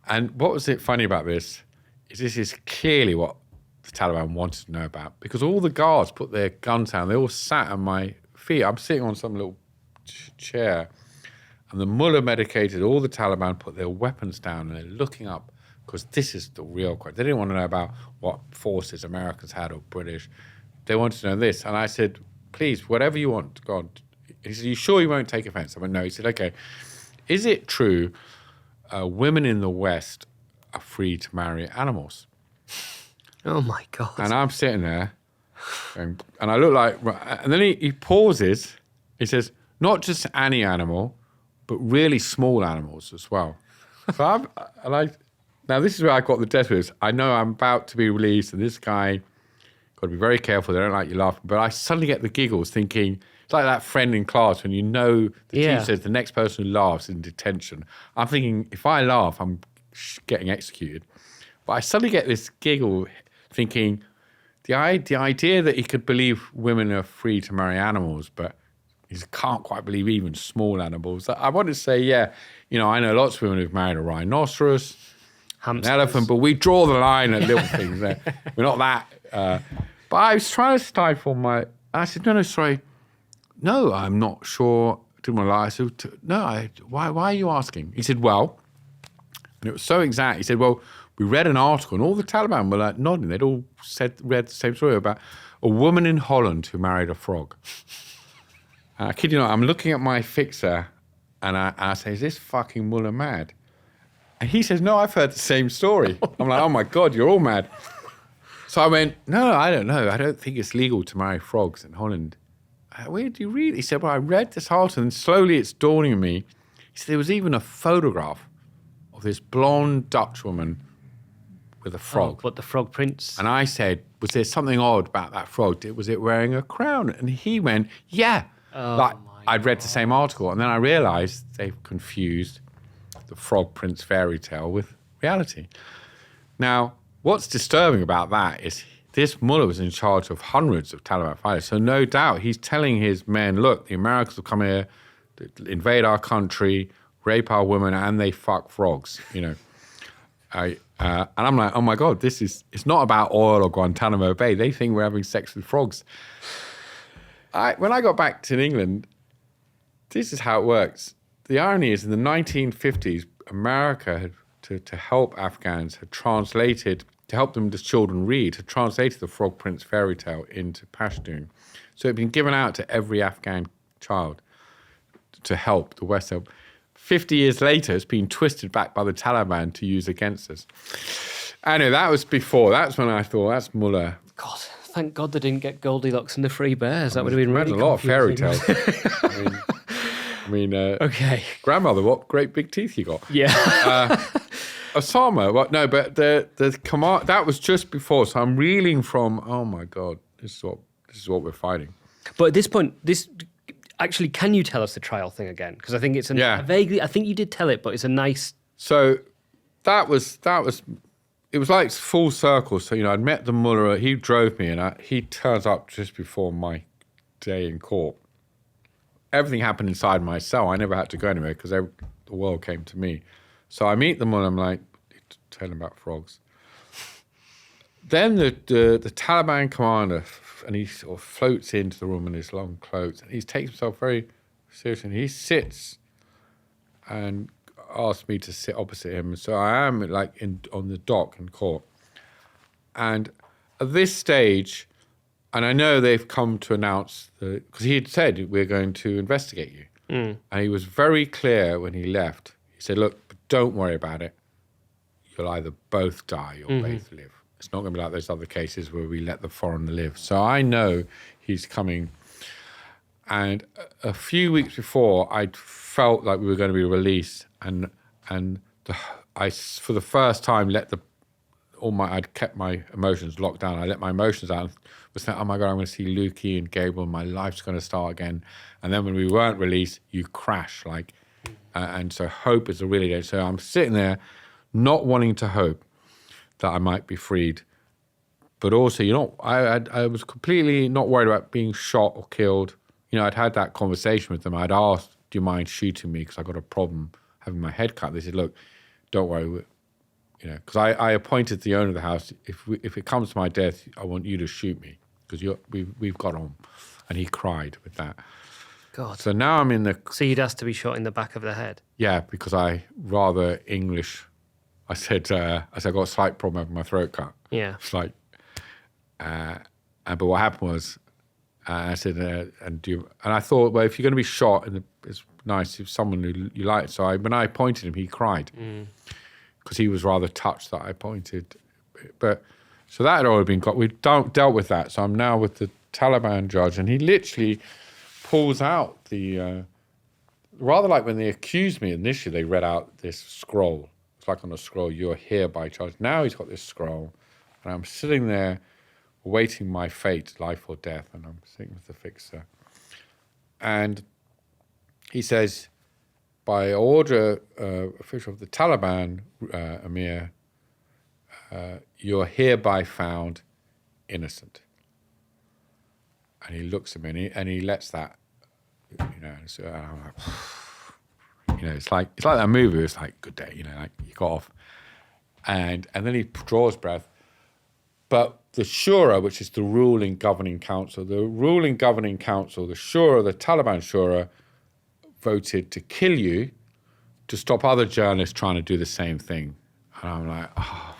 And what was it funny about this is clearly what the Taliban wanted to know about, because all the guards put their guns down. They all sat on my feet. I'm sitting on some little chair, and the mullah medicated. All the Taliban put their weapons down, and they're looking up, because this is the real question. They didn't want to know about what forces Americans had or British. They wanted to know this. And I said, please, whatever you want, God. He said, you sure you won't take offense? I went, no. He said, okay, is it true women in the West are free to marry animals? Oh, my God. And I'm sitting there, and I look like... And then he pauses. He says, not just any animal, but really small animals as well. So now, this is where I got the death wish. I know I'm about to be released, and this guy, got to be very careful. They don't like you laughing. But I suddenly get the giggles thinking... It's like that friend in class when the teacher says the next person who laughs is in detention. I'm thinking, if I laugh, I'm getting executed. But I suddenly get this giggle thinking, the idea that he could believe women are free to marry animals, but he can't quite believe even small animals. I want to say, I know lots of women who've married a rhinoceros, Hamsters. an elephant, but we draw the line at little things. We're not that. But I was trying to stifle I said, no, sorry. No, I'm not sure. I didn't want to lie. I said, no, why are you asking? He said, well, and it was so exact. He said, well, we read an article, and all the Taliban were like nodding. They'd all read the same story about a woman in Holland who married a frog. And I kid you not, I'm looking at my fixer, and I say, is this fucking mullah mad? And he says, no, I've heard the same story. I'm like, oh my God, you're all mad. So I went, no, I don't know. I don't think it's legal to marry frogs in Holland. Where did you read it? He said, well, I read this article, and slowly it's dawning on me. He said, there was even a photograph of this blonde Dutch woman with a frog. Oh, but the frog prince. And I said, was there something odd about that frog? Was it wearing a crown? And he went, yeah. I'd read the same article. And then I realized they've confused the frog prince fairy tale with reality. Now, what's disturbing about that is this mullah was in charge of hundreds of Taliban fighters. So no doubt he's telling his men, look, the Americans will come here, invade our country, rape our women, and they fuck frogs, And I'm like, oh my God, it's not about oil or Guantanamo Bay. They think we're having sex with frogs. When I got back to England, this is how it works. The irony is in the 1950s, America, to help Afghans, had translated... to help them as children read, had translated the Frog Prince fairy tale into Pashtun. So it had been given out to every Afghan child to help the West. 50 years later, it's been twisted back by the Taliban to use against us. Anyway, that was before. That's when I thought, that's mullah. God, thank God they didn't get Goldilocks and the Three Bears. That would have been really a lot of fairy confusing. tales. Okay. Grandmother, what great big teeth you got. Yeah. Osama, but the command, that was just before, so I'm reeling from, oh my God, this is what we're fighting. But at this point, actually, can you tell us the trial thing again? Because I think it's vaguely, I think you did tell it, but it's a nice... So that was, it was like full circle. So, I'd met the mullah, he drove me, and he turns up just before my day in court. Everything happened inside my cell. I never had to go anywhere because the world came to me. So I meet the mullah, I'm like, tell him about frogs. then the Taliban commander, and he sort of floats into the room in his long clothes, and he takes himself very seriously. And he sits and asks me to sit opposite him. So I am like on the dock in court. And at this stage, and I know they've come to announce, because he had said, we're going to investigate you. And he was very clear when he left. He said, look, don't worry about it. You'll either both die or both live. It's not going to be like those other cases where we let the foreigner live. So I know he's coming. And a few weeks before, I'd felt like we were going to be released. And I, for the first time, I'd kept my emotions locked down. I let my emotions out. Was saying, oh my God, I'm going to see Lukey and Gabriel. My life's going to start again. And then when we weren't released, you crash. And so hope is a really good. So I'm sitting there not wanting to hope that I might be freed. But also, I was completely not worried about being shot or killed. I'd had that conversation with them. I'd asked, do you mind shooting me? Because I got a problem having my head cut. They said, look, don't worry. Because I appointed the owner of the house. If it comes to my death, I want you to shoot me because we've got on. And he cried with that. God. So now I'm in the... So you'd asked to be shot in the back of the head? Yeah, because I rather English. I said I got a slight problem having my throat cut. Yeah. It's like... but what happened was, I said, and I thought, well, if you're going to be shot, it's nice if someone who you like. So when I pointed him, he cried because he was rather touched that I pointed. But so that had already been got. We dealt with that. So I'm now with the Taliban judge, and he literally pulls out the rather like when they accused me initially. They read out this scroll. It's like on a scroll, you're hereby charged. Now he's got this scroll, and I'm sitting there awaiting my fate, life or death, and I'm sitting with the fixer. And he says, by order official of the Taliban, Amir, you're hereby found innocent. And he looks at me and he lets that, so I'm like, it's like that movie. It's like, good day, like you got off. And then he draws breath. But the Shura, which is the ruling governing council, the Shura, the Taliban Shura, voted to kill you to stop other journalists trying to do the same thing. And I'm like, oh.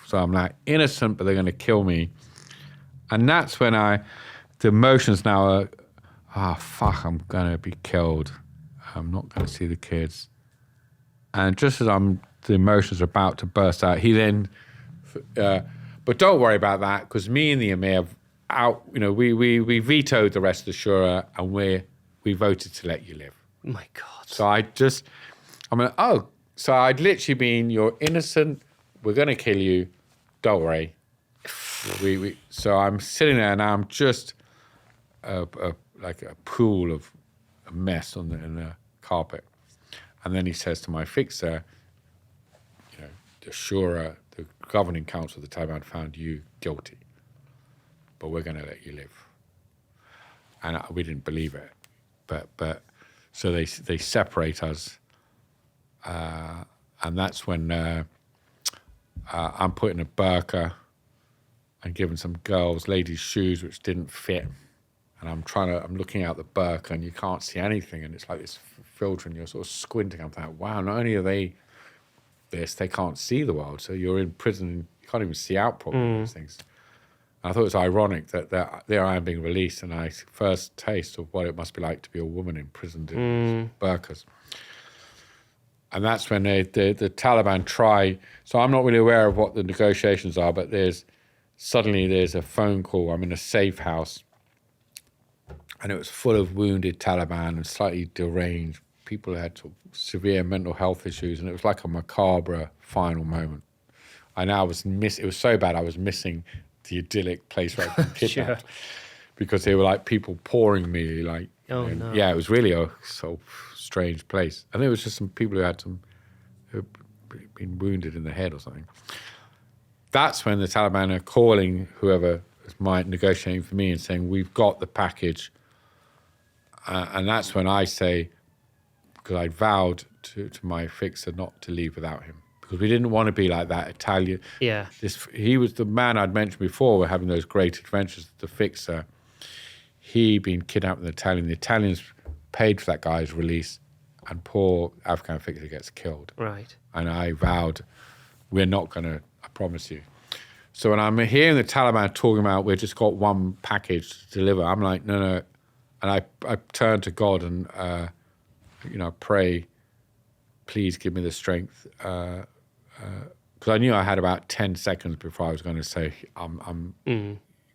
So I'm like, innocent, but they're going to kill me. And that's when the emotions now are, fuck, I'm going to be killed. I'm not going to see the kids. And just as the emotions are about to burst out, he then... but don't worry about that, because me and the Emir we vetoed the rest of the Shura, and we voted to let you live. Oh my God. So so I'd literally been, you're innocent, we're going to kill you, don't worry. So I'm sitting there now, I'm just like a pool of a mess in the carpet. And then he says to my fixer, the Shura, the governing council of the Taliban found you guilty, but we're going to let you live. And we didn't believe it, but so they separate us, and that's when I'm put in a burqa and given some ladies' shoes which didn't fit, and I'm looking out the burqa and you can't see anything, and it's like this filter, and you're sort of squinting. I'm like, wow, not only are they they can't see the world, so you're in prison and you can't even see out properly. Those things. And I thought it was ironic that there I am being released, and I first taste of what it must be like to be a woman imprisoned in burqas. And that's when the Taliban try. So I'm not really aware of what the negotiations are, but there's a phone call. I'm in a safe house, and it was full of wounded Taliban and slightly deranged people who had severe mental health issues, and it was like a macabre final moment. It was so bad I was missing the idyllic place where I'd been kidnapped. Sure. Because they were like people pouring me, like, no. Yeah, it was really a so strange place. And there was just some people who'd been wounded in the head or something. That's when the Taliban are calling whoever was negotiating for me and saying, we've got the package. And that's when I say, because I vowed to my fixer not to leave without him, because we didn't want to be like that Italian. Yeah. He was the man I'd mentioned before. We're having those great adventures. The fixer. He'd been kidnapped with the Italians paid for that guy's release, and poor Afghan fixer gets killed. Right. And I vowed, we're not going to, I promise you. So when I'm hearing the Taliban talking about we've just got one package to deliver, I'm like, no. And I turn to God and, pray, please give me the strength. Because I knew I had about 10 seconds before I was going to say, I'm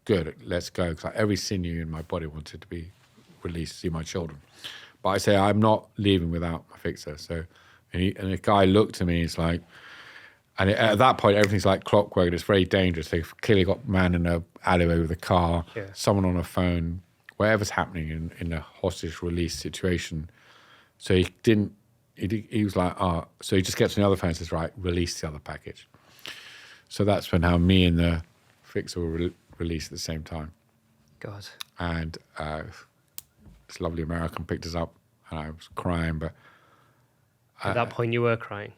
good, let's go. Because every sinew in my body wanted to be released to see my children. But I say, I'm not leaving without my fixer. So, and the guy looked at me, he's like, and at that point, everything's like clockwork. And it's very dangerous. They've clearly got a man in an alleyway with a car, someone on a phone, whatever's happening in a hostage release situation. So he was like, so he just gets on the other phone and says, right, release the other package. So that's when how me and the fixer were released at the same time. God. And this lovely American picked us up, and I was crying, but... At that point, you were crying.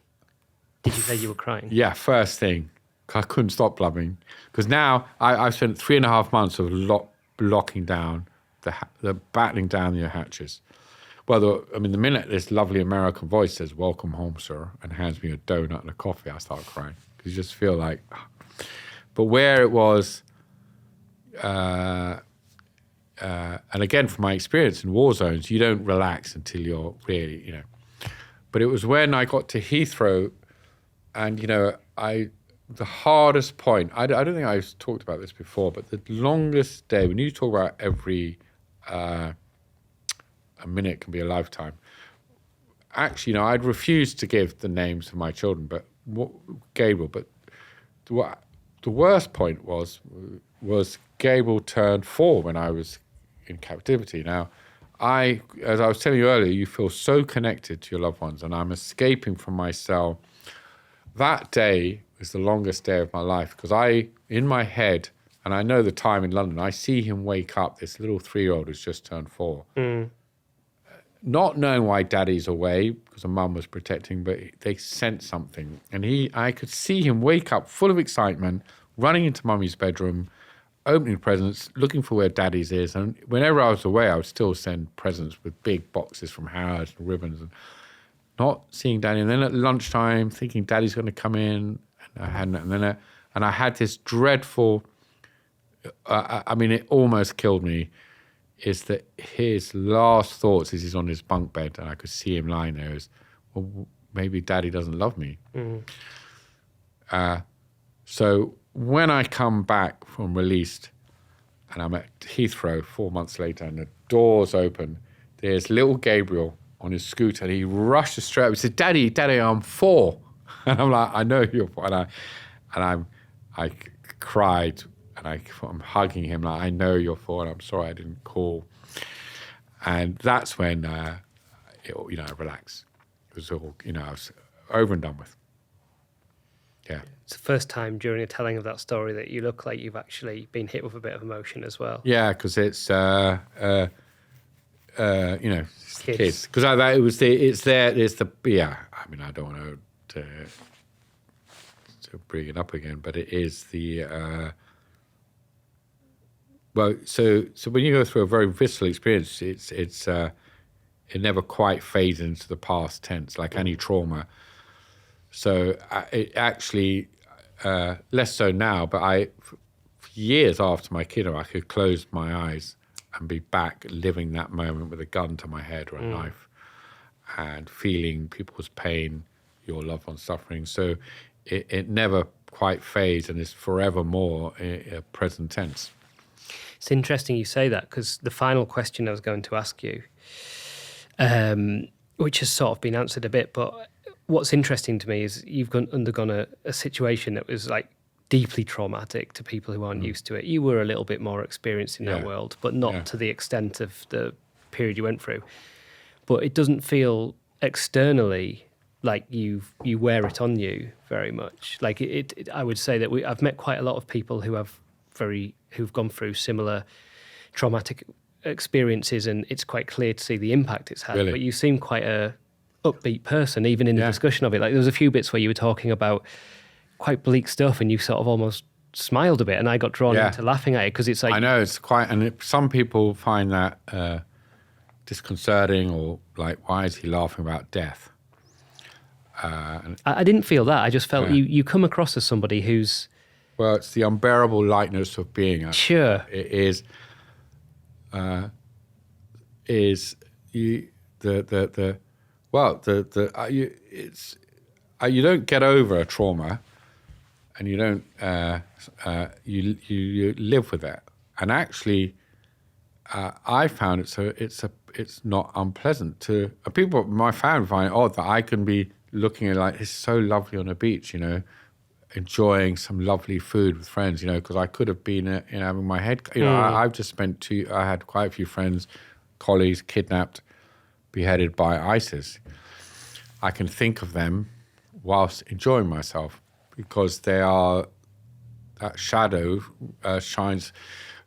Did you say you were crying? Yeah, first thing. I couldn't stop blubbering. Because now I've spent 3.5 months of locking down, the battling down your hatches. Well, the minute this lovely American voice says, welcome home, sir, and hands me a donut and a coffee, I start crying. Because you just feel like... But where it was... and again, from my experience in war zones, you don't relax until you're really, But it was when I got to Heathrow, and, the hardest point, I don't think I've talked about this before, but the longest day, when you talk about every, a minute can be a lifetime. Actually, I'd refused to give the names of my children, but Gabriel, but the worst point was Gabriel turned 4 when I was in captivity. Now, as I was telling you earlier, you feel so connected to your loved ones, and I'm escaping from my cell. That day was the longest day of my life, because in my head, and I know the time in London, I see him wake up, this little 3-year-old who's just turned 4. Not knowing why daddy's away, because the mum was protecting, but they sense something. And I could see him wake up full of excitement, running into mummy's bedroom, opening presents, looking for where daddy's is. And whenever I was away, I would still send presents with big boxes from Harrods and ribbons, and not seeing daddy. And then at lunchtime, thinking daddy's going to come in, and I hadn't. And I had this dreadful, it almost killed me, is that his last thoughts as he's on his bunk bed, and I could see him lying there, is, well, maybe daddy doesn't love me. So when I come back from released, and I'm at Heathrow 4 months later, and the doors open, there's little Gabriel on his scooter, and he rushes straight up. He said, Daddy, I'm 4. And I'm like, I know you're 4. And I cried, and I'm hugging him like, I know you're 4, and I'm sorry I didn't call. And that's when, I relaxed. It was all, I was over and done with. Yeah. It's the first time during the telling of that story that you look like you've actually been hit with a bit of emotion as well. Yeah, because it's, kids. Because I don't want to bring it up again, but it is the... So when you go through a very visceral experience, it never quite fades into the past tense, like any trauma. So it actually, less so now, but for years after my kiddo, I could close my eyes and be back living that moment with a gun to my head or a knife, and feeling people's pain, your loved one's suffering. So it never quite fades, and is forevermore a present tense. It's interesting you say that, because the final question I was going to ask you, which has sort of been answered a bit, but what's interesting to me is you've undergone a situation that was like deeply traumatic to people who aren't used to it. You were a little bit more experienced in that world, but not to the extent of the period you went through. But it doesn't feel externally like you wear it on you very much. Like I would say that I've met quite a lot of people who've gone through similar traumatic experiences, and it's quite clear to see the impact it's had. Really? But you seem quite a upbeat person, even in the discussion of it. Like there was a few bits where you were talking about quite bleak stuff and you sort of almost smiled a bit, and I got drawn into laughing at it because it's like... I know, it's quite... And some people find that disconcerting, or like, why is he laughing about death? I didn't feel that. I just felt you come across as somebody who's... Well, it's the unbearable lightness of being. Sure. It is you you don't get over a trauma, and you don't you live with it. And actually, I found it's not unpleasant to people. My family find it odd that I can be looking at like, it's so lovely on a beach, you know, enjoying some lovely food with friends, you know, because I could have been, having my head, you know, I've just spent I had quite a few friends, colleagues kidnapped, beheaded by ISIS. I can think of them whilst enjoying myself because they are, that shadow shines.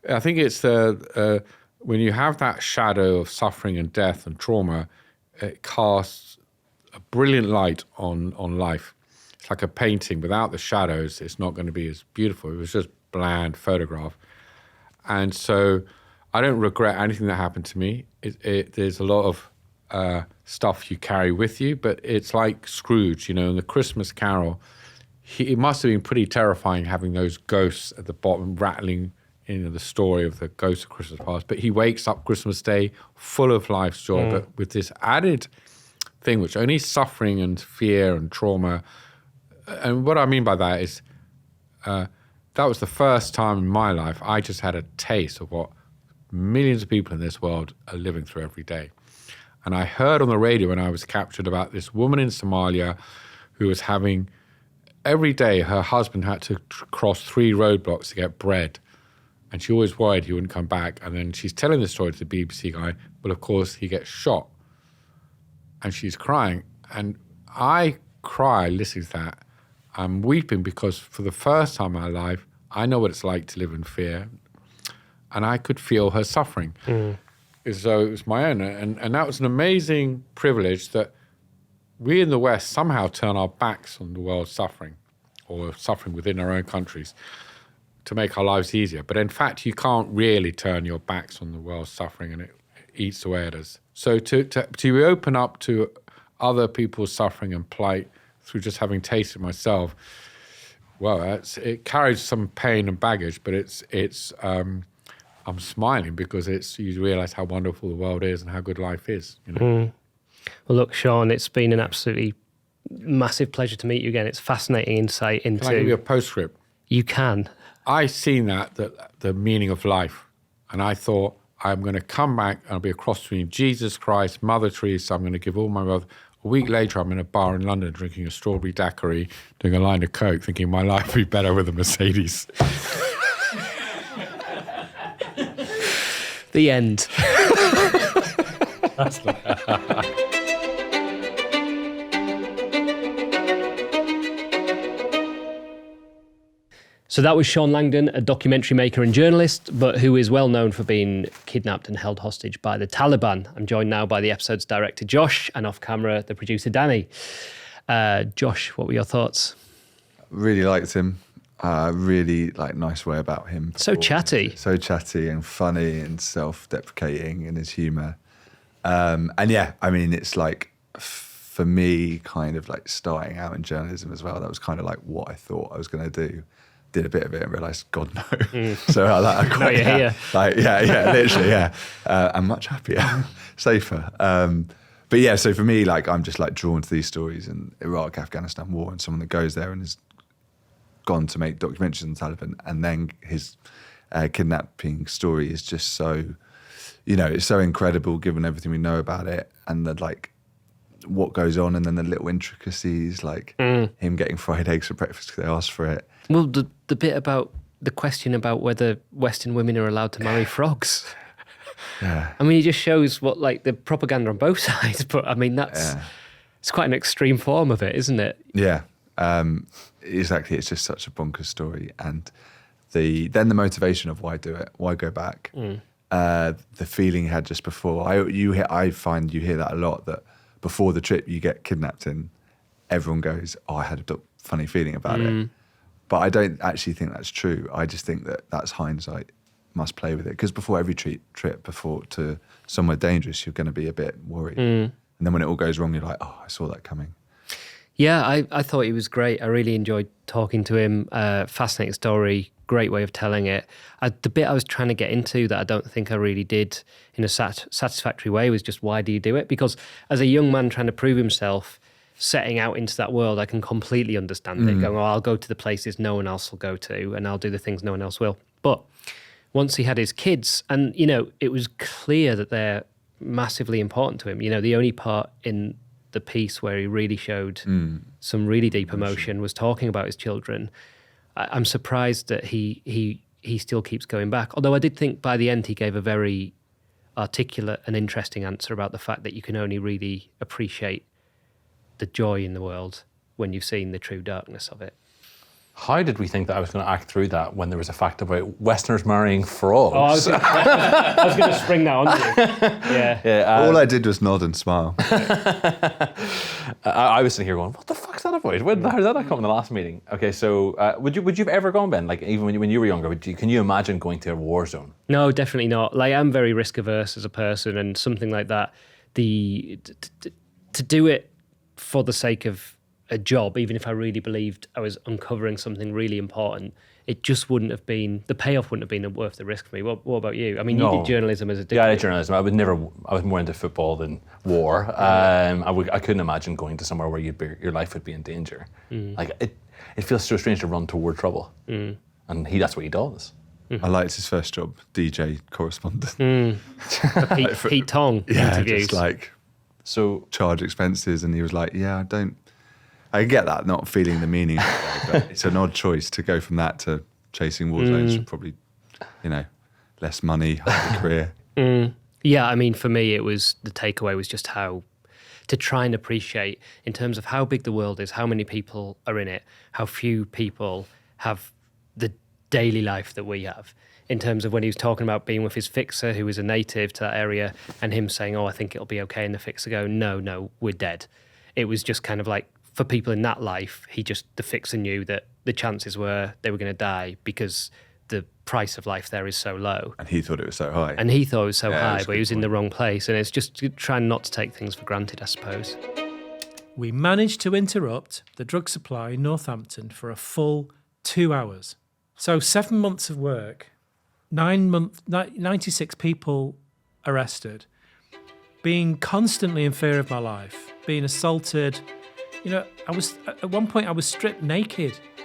I think it's when you have that shadow of suffering and death and trauma, it casts a brilliant light on life. It's like a painting. Without the shadows, it's not going to be as beautiful. It was just bland photograph. And so I don't regret anything that happened to me. There's a lot of stuff you carry with you, but it's like Scrooge, you know, in the Christmas Carol. It must have been pretty terrifying having those ghosts at the bottom rattling, you know, the story of the ghost of Christmas past. But he wakes up Christmas Day full of life's joy, but with this added thing, which only suffering and fear and trauma. And what I mean by that is that was the first time in my life I just had a taste of what millions of people in this world are living through every day. And I heard on the radio when I was captured about this woman in Somalia who was having, every day her husband had to cross 3 roadblocks to get bread. And she always worried he wouldn't come back. And then she's telling the story to the BBC guy, but of course he gets shot. And she's crying. And I cry listening to that. I'm weeping because for the first time in my life, I know what it's like to live in fear. And I could feel her suffering as though it was my own. And that was an amazing privilege that we in the West somehow turn our backs on the world's suffering, or suffering within our own countries, to make our lives easier. But in fact, you can't really turn your backs on the world's suffering, and it eats away at us. So to open up to other people's suffering and plight through just having tasted myself, well, it carries some pain and baggage, but I'm smiling because you realise how wonderful the world is and how good life is. You know? Well, look, Sean, it's been an absolutely massive pleasure to meet you again. It's fascinating insight into... Can I give you a postscript? You can. I seen that the meaning of life, and I thought, I'm going to come back and I'll be a cross between Jesus Christ, Mother Teresa. I'm going to give all my wealth. A week later, I'm in a bar in London drinking a strawberry daiquiri, doing a line of coke, thinking my life would be better with a Mercedes. The end. So that was Sean Langan, a documentary maker and journalist, but who is well known for being kidnapped and held hostage by the Taliban. I'm joined now by the episode's director, Josh, and off camera, the producer, Danny. Josh, what were your thoughts? Really liked him. Really nice way about him. So chatty. So chatty and funny and self-deprecating in his humour. And yeah, I mean, it's like, for me, kind of like starting out in journalism as well, that was kind of like what I thought I was going to do. Did a bit of it and realised, God, no. So I quite, here. Literally, yeah. I'm much happier, safer. But yeah, so for me, I'm just drawn to these stories in Iraq, Afghanistan war, and someone that goes there and has gone to make documentaries on the Taliban, and then his kidnapping story is just so, it's so incredible given everything we know about it, and what goes on, and then the little intricacies, him getting fried eggs for breakfast because they asked for it. Well, the bit about the question about whether Western women are allowed to marry frogs. Yeah. I mean, it just shows what the propaganda on both sides. But I mean, it's quite an extreme form of it, isn't it? Yeah, exactly. It's just such a bonkers story, and then the motivation of why do it, why go back, the feeling he had just before. I find you hear that a lot, that before the trip you get kidnapped and everyone goes, oh, I had a funny feeling about it. But I don't actually think that's true. I just think that that's hindsight, must play with it. Because before every trip before to somewhere dangerous, you're going to be a bit worried. And then when it all goes wrong, you're like, oh, I saw that coming. Yeah, I thought he was great. I really enjoyed talking to him. Fascinating story, great way of telling it. The bit I was trying to get into that I don't think I really did in a satisfactory way was just, why do you do it? Because as a young man trying to prove himself, setting out into that world, I can completely understand it. Going, oh, I'll go to the places no one else will go to, and I'll do the things no one else will. But once he had his kids, and, you know, it was clear that they're massively important to him. You know, the only part in the piece where he really showed some really deep emotion was talking about his children. I'm surprised that he still keeps going back. Although I did think by the end he gave a very articulate and interesting answer about the fact that you can only really appreciate the joy in the world when you've seen the true darkness of it. How did we think that I was going to act through that when there was a fact about Westerners marrying frogs? Oh, I was going to spring that on you. Yeah. All I did was nod and smile. I was sitting here going, what the fuck's that about? How did that not come in the last meeting? Okay, so would you have ever gone, Ben? Like, even when you were younger, can you imagine going to a war zone? No, definitely not. Like, I'm very risk averse as a person, and something like that, to do it for the sake of a job, even if I really believed I was uncovering something really important, it just wouldn't have been, the payoff wouldn't have been worth the risk for me. What about you? I mean, you did journalism as a degree. Yeah, I did journalism. I was more into football than war. I couldn't imagine going to somewhere where your life would be in danger. Like, it feels so strange to run toward trouble. And that's what he does. I liked his first job, DJ correspondent. Pete Tong interviews. Just like, so charge expenses, and he was like, yeah, I get that, not feeling the meaning of it, but it's an odd choice to go from that to chasing war zones, probably, you know, less money, harder career. Yeah, I mean, for me, the takeaway was just how to try and appreciate, in terms of how big the world is, how many people are in it, how few people have the daily life that we have. In terms of when he was talking about being with his fixer, who was a native to that area, and him saying, oh, I think it'll be okay, and the fixer go, no, we're dead. It was just kind of like, for people in that life, the fixer knew that the chances were they were going to die because the price of life there is so low. And he thought it was so high. But he was in the wrong place. And it's just trying not to take things for granted, I suppose. We managed to interrupt the drug supply in Northampton for a full 2 hours. So 7 months of work, 96 people arrested, being constantly in fear of my life, being assaulted. You know, at one point I was stripped naked